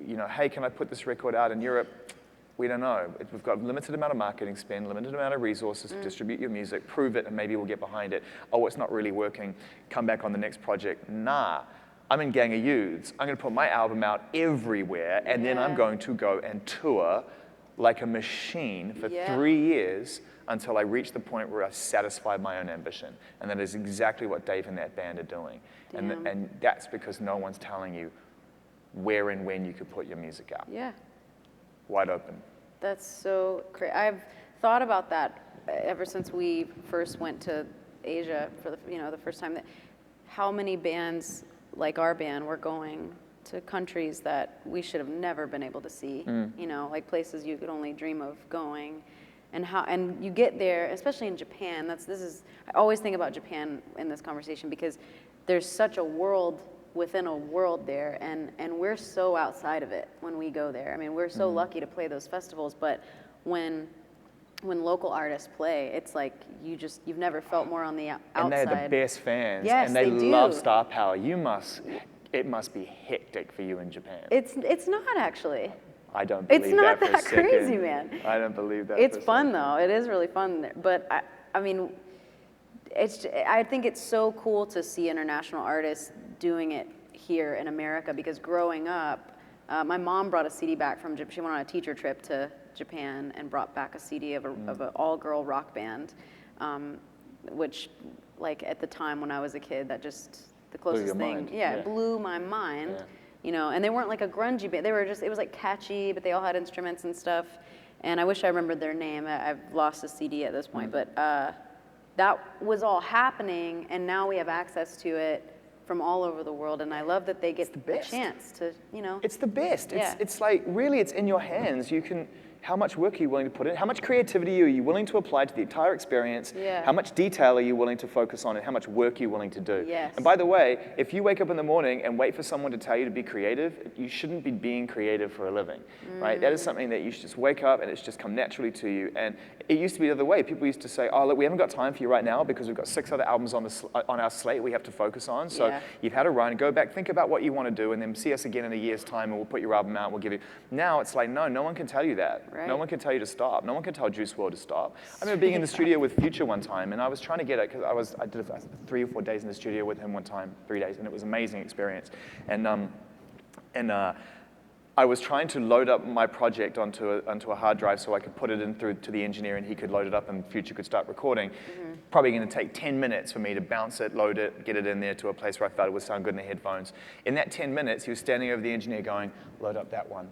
Speaker 2: you know, hey, can I put this record out in Europe? We don't know. We've got a limited amount of marketing spend, limited amount of resources to distribute your music, prove it, and maybe we'll get behind it. Oh, it's not really working. Come back on the next project. Nah, I'm in Gang of Youths. I'm going to put my album out everywhere, and then I'm going to go and tour like a machine for 3 years until I reach the point where I satisfy my own ambition. And that is exactly what Dave and that band are doing. And that's because no one's telling you where and when you could put your music out.
Speaker 1: Yeah.
Speaker 2: Wide open.
Speaker 1: That's so crazy. I've thought about that ever since we first went to Asia for the first time. That how many bands like our band were going to countries that we should have never been able to see. Like places you could only dream of going, and you get there, especially in Japan. I always think about Japan in this conversation because there's such a world within a world there, and we're so outside of it when we go there. I mean, we're so lucky to play those festivals, but when local artists play, it's like you've never felt more on the outside.
Speaker 2: And they're the best fans.
Speaker 1: Yes,
Speaker 2: and they
Speaker 1: do.
Speaker 2: love star power. It must be hectic for you in Japan.
Speaker 1: It's not actually.
Speaker 2: I don't believe
Speaker 1: It's not
Speaker 2: that for
Speaker 1: that
Speaker 2: a second.
Speaker 1: crazy, man.
Speaker 2: I don't believe that.
Speaker 1: It's
Speaker 2: for a
Speaker 1: fun
Speaker 2: second.
Speaker 1: though. It is really fun. But I mean, I think it's so cool to see international artists doing it here in America because growing up, my mom brought a CD back from Japan. She went on a teacher trip to Japan and brought back a CD of an all-girl rock band, which, like at the time when I was a kid, that just the closest thing.
Speaker 2: Mind.
Speaker 1: Yeah, it blew my mind.
Speaker 2: Yeah.
Speaker 1: And they weren't like a grungy band. They were it was like catchy, but they all had instruments and stuff. And I wish I remembered their name. I've lost the CD at this point, but that was all happening, and now we have access to it from all over the world, and I love that they get the chance to,
Speaker 2: It's the best.
Speaker 1: Yeah.
Speaker 2: It's like, really, it's in your hands. How much work are you willing to put in? How much creativity are you willing to apply to the entire experience?
Speaker 1: Yeah.
Speaker 2: How much detail are you willing to focus on, and how much work are you willing to do?
Speaker 1: Yes.
Speaker 2: And by the way, if you wake up in the morning and wait for someone to tell you to be creative, you shouldn't be being creative for a living, right? That is something that you should just wake up and it's just come naturally to you. And it used to be the other way. People used to say, oh, look, we haven't got time for you right now because we've got 6 other albums on our slate we have to focus on. So you've had a run, go back, think about what you want to do, and then see us again in a year's time and we'll put your album out, we'll give you. Now it's like, no one can tell you that.
Speaker 1: Right.
Speaker 2: No one can tell you to stop. No one can tell Juice WRLD to stop. I remember being in the studio with Future one time, and I was trying to get it because I did 3 or 4 days in the studio with him one time, 3 days, and it was an amazing experience. And I was trying to load up my project onto a hard drive so I could put it in through to the engineer and he could load it up and Future could start recording. Probably going to take 10 minutes for me to bounce it, load it, get it in there to a place where I felt it would sound good in the headphones. In that 10 minutes, he was standing over the engineer going, load up that one.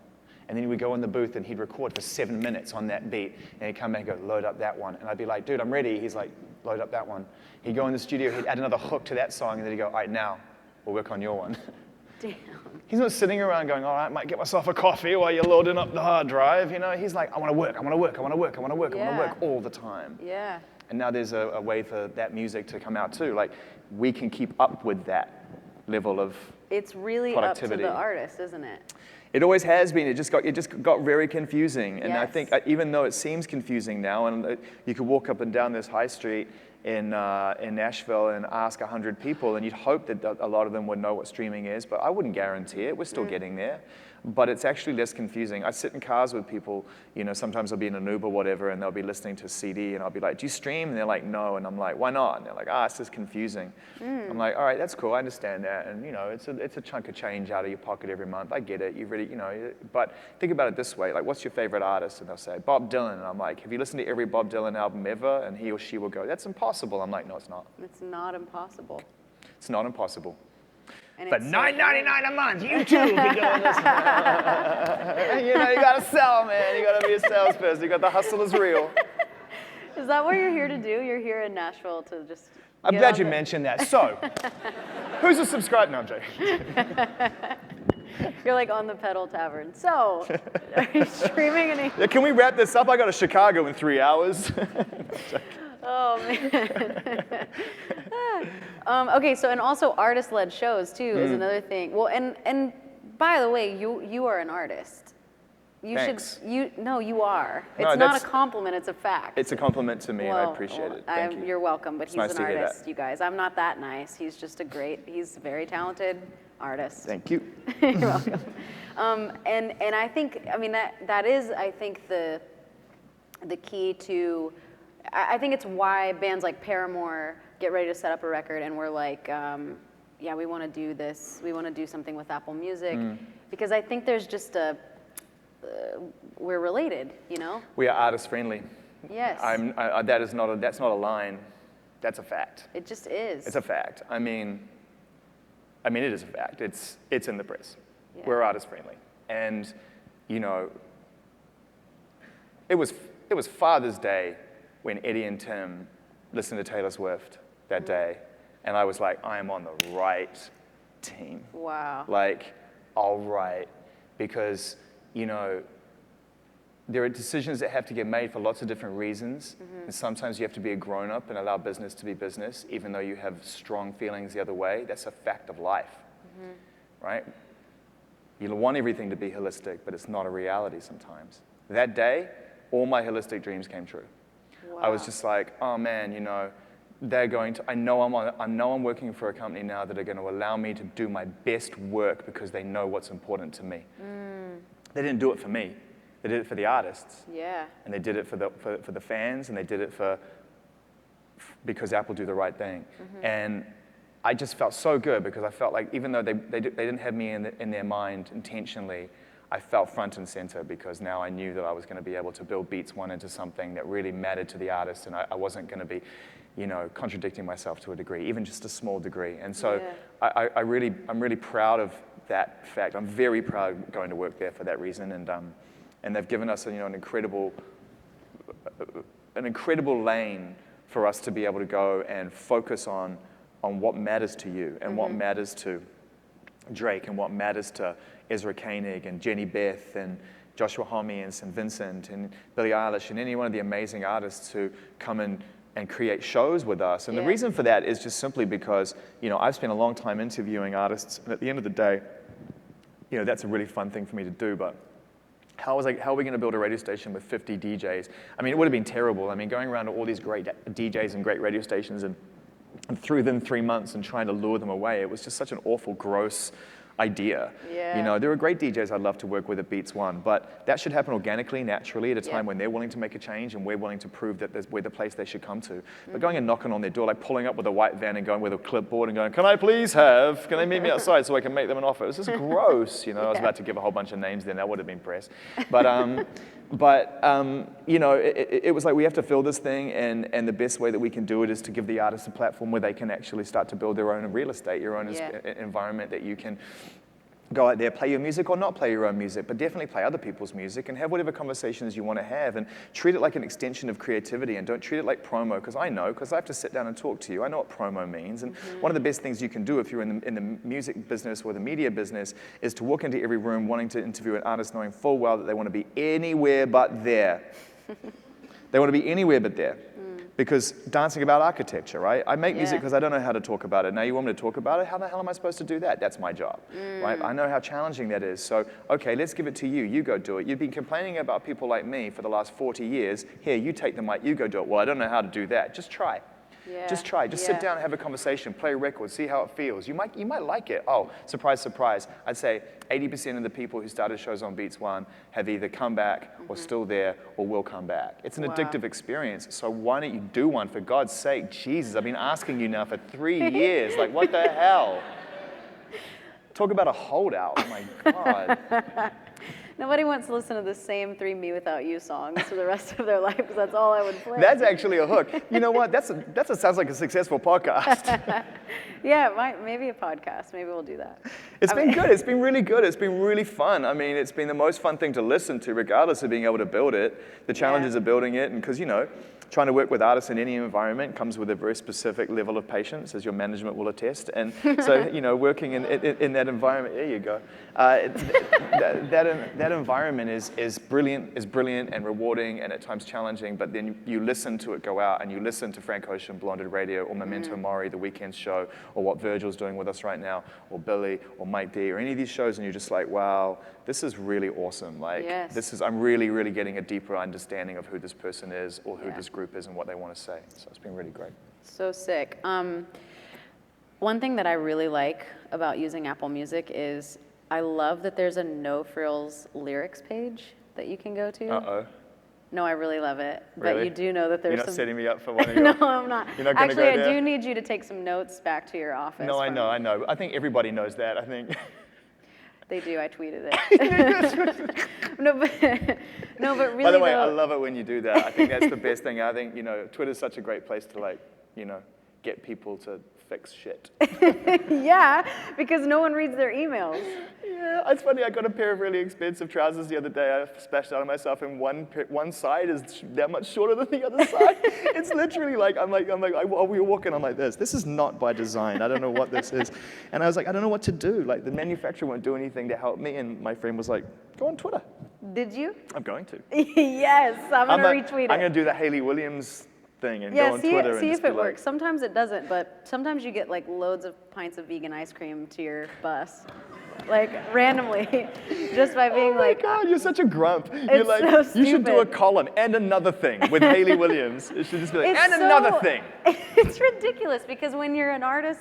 Speaker 2: And then he would go in the booth and he'd record for 7 minutes on that beat. And he'd come back and go, load up that one. And I'd be like, dude, I'm ready. He's like, load up that one. He'd go in the studio, he'd add another hook to that song, and then he'd go, all right, now, we'll work on your one.
Speaker 1: Damn.
Speaker 2: He's not sitting around going, all right, I might get myself a coffee while you're loading up the hard drive. He's like, I want to work all the time.
Speaker 1: Yeah.
Speaker 2: And now there's a way for that music to come out too. Like, we can keep up with that level of
Speaker 1: It's really
Speaker 2: productivity.
Speaker 1: up to the artist, isn't it?
Speaker 2: It always has been. It just got very confusing. And I
Speaker 1: Yes.
Speaker 2: think even though it seems confusing now, and you could walk up and down this high street in Nashville and ask 100 people, and you'd hope that a lot of them would know what streaming is, but I wouldn't guarantee it. We're still getting there. But it's actually less confusing. I sit in cars with people, sometimes I'll be in an Uber, whatever, and they'll be listening to a CD, and I'll be like, do you stream? And they're like, no. And I'm like, why not? And they're like, it's just confusing. I'm like, all right, that's cool, I understand that. And it's a chunk of change out of your pocket every month. I get it, you really, but think about it this way, like, what's your favorite artist? And they'll say, Bob Dylan. And I'm like, have you listened to every Bob Dylan album ever? And he or she will go, that's impossible. I'm like, no, it's not.
Speaker 1: It's not impossible.
Speaker 2: It's not impossible.
Speaker 1: And
Speaker 2: For
Speaker 1: it's so
Speaker 2: $9.99 a month, you too can go and listen. You gotta sell, man. You gotta be a salesperson. You got the hustle is real.
Speaker 1: Is that what you're here to do? You're here in Nashville to just
Speaker 2: I'm
Speaker 1: get
Speaker 2: glad
Speaker 1: on
Speaker 2: you
Speaker 1: the-
Speaker 2: mentioned that. So, who's a subscriber? No, I'm joking.
Speaker 1: You're like on the Pedal Tavern. So, are you streaming any?
Speaker 2: Yeah, can we wrap this up? I got to Chicago in 3 hours.
Speaker 1: Oh man. Okay, so and also artist-led shows too is another thing. Well, and by the way, you are an artist. You
Speaker 2: Thanks.
Speaker 1: you are.
Speaker 2: No,
Speaker 1: It's not
Speaker 2: that's-
Speaker 1: a compliment, it's a fact.
Speaker 2: It's a compliment to me, and I
Speaker 1: Well,
Speaker 2: appreciate it. Thank you.
Speaker 1: You're welcome, but he's
Speaker 2: nice
Speaker 1: an
Speaker 2: to hear that.
Speaker 1: artist, you guys. I'm not that nice. He's just he's a very talented artist.
Speaker 2: Thank you.
Speaker 1: You're welcome. And I think, that is, I think, the key to, I think it's why bands like Paramore get ready to set up a record and we're like, yeah, we want to do this. We want to do something with Apple Music. Because I think there's just we're related,
Speaker 2: We are artist friendly.
Speaker 1: Yes.
Speaker 2: That's not a line. That's a fact.
Speaker 1: It just is.
Speaker 2: It's a fact. It is a fact. It's in the press.
Speaker 1: Yeah.
Speaker 2: We're artist friendly. And, you know, it was Father's Day when Eddie and Tim listened to Taylor Swift that day. And I was like, I am on the right team.
Speaker 1: Wow.
Speaker 2: Like, all right. Because, you know, there are decisions that have to get made for lots of different reasons. And sometimes you have to be a grown-up and allow business to be business, even though you have strong feelings the other way. That's a fact of life, right? You want everything to be holistic, but it's not a reality sometimes. That day, all my holistic dreams came true.
Speaker 1: Wow.
Speaker 2: I was just like, oh man, you know, they're going to, I know I'm working for a company now that are going to allow me to do my best work because they know what's important to me. They didn't do it for me. They did it for the artists.
Speaker 1: Yeah.
Speaker 2: And they did it for the fans, and they did it because Apple do the right thing. And I just felt so good because I felt like even though they didn't have me in their mind intentionally, I felt front and center because now I knew that I was going to be able to build Beats One into something that really mattered to the artist, and I wasn't going to be, you know, contradicting myself to a degree, even just a small degree. And so I'm really proud of that fact. I'm very proud going to work there for that reason, and they've given us, you know, an incredible lane for us to be able to go and focus on what matters to you and what matters to Drake and what matters to Ezra Koenig and Jenny Beth and Joshua Homme and St. Vincent and Billie Eilish and any one of the amazing artists who come in and create shows with us. And the reason for that is just simply because, you know, I've spent a long time interviewing artists, and at the end of the day, you know, that's a really fun thing for me to do, but how are we going to build a radio station with 50 DJs? I mean, it would have been terrible. I mean, going around to all these great DJs and great radio stations and through them 3 months and trying to lure them away, it was just such an awful, gross idea.
Speaker 1: Yeah.
Speaker 2: You know, there are great DJs I'd love to work with at Beats One, but that should happen organically, naturally, at a time when they're willing to make a change and we're willing to prove that we're the place they should come to. But going and knocking on their door, like pulling up with a white van and going with a clipboard and going, can they meet me outside so I can make them an offer? It was just gross, you know. I was about to give a whole bunch of names then, that would have been press. But you know, it was like we have to fill this thing, and the best way that we can do it is to give the artists a platform where they can actually start to build their own real estate, your own environment that you can go out there, play your music or not play your own music, but definitely play other people's music and have whatever conversations you want to have, and treat it like an extension of creativity, and don't treat it like promo, because I have to sit down and talk to you. I know what promo means, and one of the best things you can do if you're in the music business or the media business is to walk into every room wanting to interview an artist knowing full well that they want to be anywhere but there. They want to be anywhere but there. Because dancing about architecture, right? I make music because I don't know how to talk about it. Now you want me to talk about it? How the hell am I supposed to do that? That's my job, right? I know how challenging that is. So, okay, let's give it to you. You go do it. You've been complaining about people like me for the last 40 years. Here, you take the mic, you go do it. Well, I don't know how to do that. Just try. Just try. Just sit down and have a conversation, play a record, see how it feels. You might like it. Oh, surprise, surprise. I'd say 80% of the people who started shows on Beats One have either come back or still there or will come back. It's an addictive experience. So why don't you do one, for God's sake? Jesus, I've been asking you now for 3 years. Like, what the hell? Talk about a holdout. Oh my God.
Speaker 1: Nobody wants to listen to the same 3 Me Without You songs for the rest of their life, because that's all I would play.
Speaker 2: That's actually a hook. You know what? That sounds like a successful podcast.
Speaker 1: Yeah, maybe a podcast. Maybe we'll do that.
Speaker 2: It's been good. It's been really good. It's been really fun. I mean, it's been the most fun thing to listen to, regardless of being able to build it. The challenges of building it, and because, you know, trying to work with artists in any environment comes with a very specific level of patience, as your management will attest. And so, you know, working in that environment, there you go. That environment is brilliant and rewarding, and at times challenging. But then you listen to it go out, and you listen to Frank Ocean, Blonded Radio, or Memento Mori, The Weekend Show, or what Virgil's doing with us right now, or Billy, or Mike D, or any of these shows, and you're just like, wow, this is really awesome. Like, I'm really, really getting a deeper understanding of who this person is, or who this group is, and what they want to say. So it's been really great.
Speaker 1: So sick. One thing that I really like about using Apple Music is I love that there's a No Frills lyrics page that you can go to.
Speaker 2: Uh-oh.
Speaker 1: No, I really love it.
Speaker 2: Really?
Speaker 1: But you do know that there's
Speaker 2: You're not setting me up for one of your...
Speaker 1: No, I'm not.
Speaker 2: You're not going to go there?
Speaker 1: Actually, I do need you to take some notes back to your office.
Speaker 2: No, I know. I think everybody knows that, I think.
Speaker 1: They do. I tweeted it. No, but really.
Speaker 2: By the way, I love it when you do that. I think that's the best thing. I think, you know, Twitter's such a great place to, like, you know, get people to fix shit.
Speaker 1: Yeah, because no one reads their emails.
Speaker 2: Yeah, it's funny. I got a pair of really expensive trousers the other day. I splashed out on myself, and one side is that much shorter than the other side. It's literally like we were walking. I'm like this. This is not by design. I don't know what this is. And I was like, I don't know what to do. Like the manufacturer won't do anything to help me. And my friend was like, go on Twitter.
Speaker 1: Did you?
Speaker 2: I'm going to.
Speaker 1: Yes, I'm gonna retweet it.
Speaker 2: I'm gonna do the Hayley Williams thing and go on Twitter and
Speaker 1: see
Speaker 2: just
Speaker 1: if it
Speaker 2: be like,
Speaker 1: works. Sometimes it doesn't, but sometimes you get like loads of pints of vegan ice cream to your bus, like randomly, just by being like.
Speaker 2: Oh my God, you're such a grump. You're
Speaker 1: It's
Speaker 2: like,
Speaker 1: so
Speaker 2: you should do a
Speaker 1: stupid.
Speaker 2: column and another thing with Hayley Williams. It should just be like,
Speaker 1: It's
Speaker 2: and another thing.
Speaker 1: It's ridiculous because when you're an artist,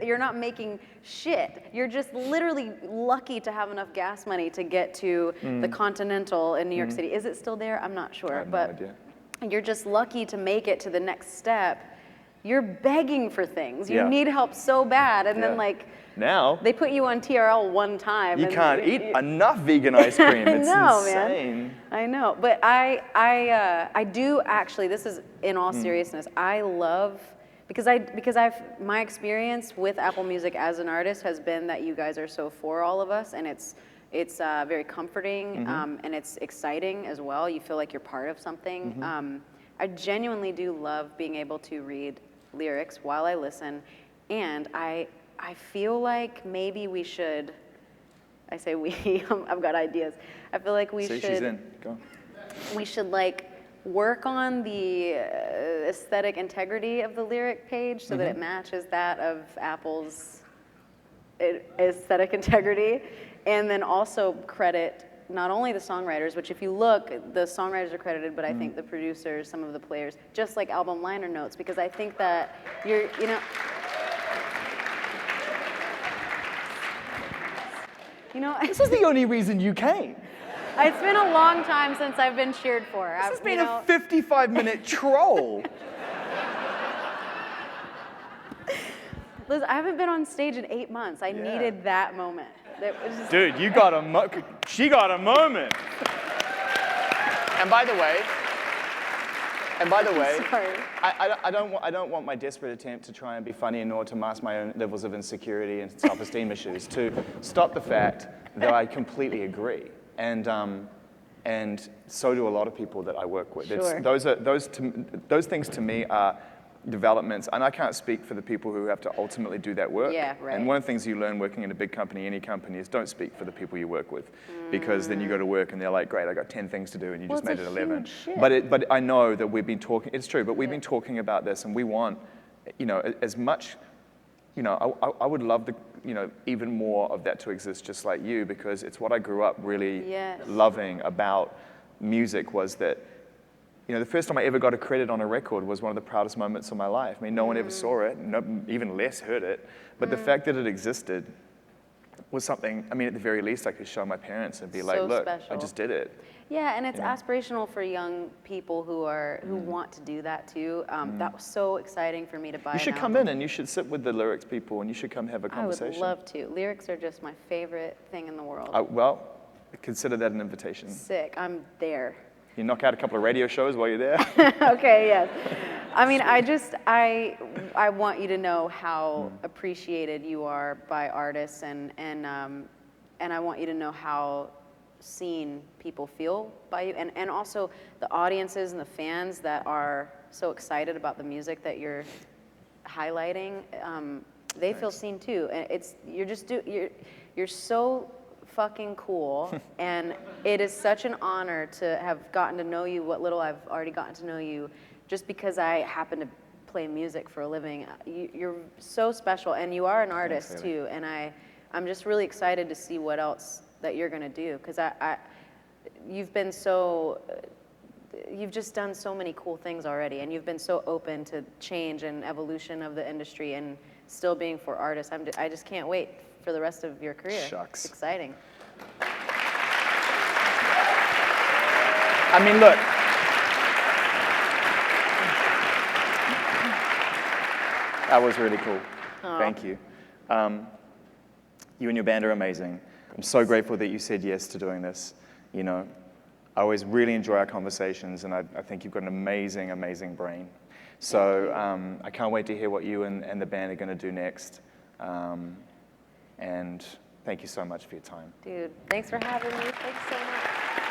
Speaker 1: you're not making shit. You're just literally lucky to have enough gas money to get to the Continental in New York City. Is it still there? I'm not sure,
Speaker 2: I have
Speaker 1: but
Speaker 2: no idea.
Speaker 1: you're just lucky to make it to the next step. You're begging for things. You
Speaker 2: Yeah.
Speaker 1: need help so bad, and then like
Speaker 2: Now,
Speaker 1: they put you on TRL one time.
Speaker 2: you
Speaker 1: and
Speaker 2: can't eat enough vegan ice cream. It's
Speaker 1: know,
Speaker 2: insane.
Speaker 1: man. I know, but I do actually. This is in all seriousness. I love because my experience with Apple Music as an artist has been that you guys are so for all of us, and it's very comforting and it's exciting as well. You feel like you're part of something. I genuinely do love being able to read lyrics while I listen, and I feel like maybe we should. I say we. I've got ideas. I feel like we
Speaker 2: See,
Speaker 1: should.
Speaker 2: she's in. Go.
Speaker 1: We should like work on the aesthetic integrity of the lyric page so that it matches that of Apple's aesthetic integrity, and then also credit not only the songwriters, which if you look, the songwriters are credited, but I think the producers, some of the players, just like album liner notes, because I think that you know,
Speaker 2: This is the only reason you came.
Speaker 1: it's been a long time since I've been cheered for.
Speaker 2: This has been a 55-minute troll.
Speaker 1: Liz, I haven't been on stage in 8 months. I needed that moment. That was just,
Speaker 2: Dude, you got she got a moment. And by the way,
Speaker 1: sorry.
Speaker 2: I don't want my desperate attempt to try and be funny nor to mask my own levels of insecurity and self-esteem issues to stop the fact that I completely agree. And so do a lot of people that I work with.
Speaker 1: Sure.
Speaker 2: Those things to me are developments, and I can't speak for the people who have to ultimately do that work.
Speaker 1: Yeah, right.
Speaker 2: And one of the things you learn working in a big company, any company, is don't speak for the people you work with, because then you go to work and they're like, great, I got 10 things to do, and you just made it 11.
Speaker 1: Huge shift.
Speaker 2: But I know that we've been talking. It's true, but we've been talking about this, and we want, as much. I would love even more of that to exist, just like you, because it's what I grew up really loving about music was that. The first time I ever got a credit on a record was one of the proudest moments of my life. I mean, no one ever saw it, even less heard it. But the fact that it existed was something, at the very least, I could show my parents and be like, look,
Speaker 1: special.
Speaker 2: I just did it.
Speaker 1: Yeah, and it's aspirational for young people who want to do that too. That was so exciting for me to buy.
Speaker 2: You should come in and you should sit with the lyrics people and you should come have a conversation.
Speaker 1: I would love to. Lyrics are just my favorite thing in the world.
Speaker 2: Well, consider that an invitation.
Speaker 1: Sick, I'm there.
Speaker 2: You knock out a couple of radio shows while you're there.
Speaker 1: Okay, yes. I want you to know how appreciated you are by artists, and I want you to know how seen people feel by you, and also the audiences and the fans that are so excited about the music that you're highlighting. They feel seen too, and you're so fucking cool, and it is such an honor to have gotten to know you, what little I've already gotten to know you, just because I happen to play music for a living. You're so special, and you are an artist too, and I'm just really excited to see what else that you're gonna do, because you've just done so many cool things already, and you've been so open to change and evolution of the industry, and still being for artists. I just can't wait for the rest of your career.
Speaker 2: Shucks.
Speaker 1: It's exciting.
Speaker 2: Look. That was really cool.
Speaker 1: Aww.
Speaker 2: Thank you. You and your band are amazing. I'm so grateful that you said yes to doing this. I always really enjoy our conversations, and I think you've got an amazing, amazing brain. So I can't wait to hear what you and the band are going to do next. And thank you so much for your time.
Speaker 1: Dude, thanks for having me. Thanks so much.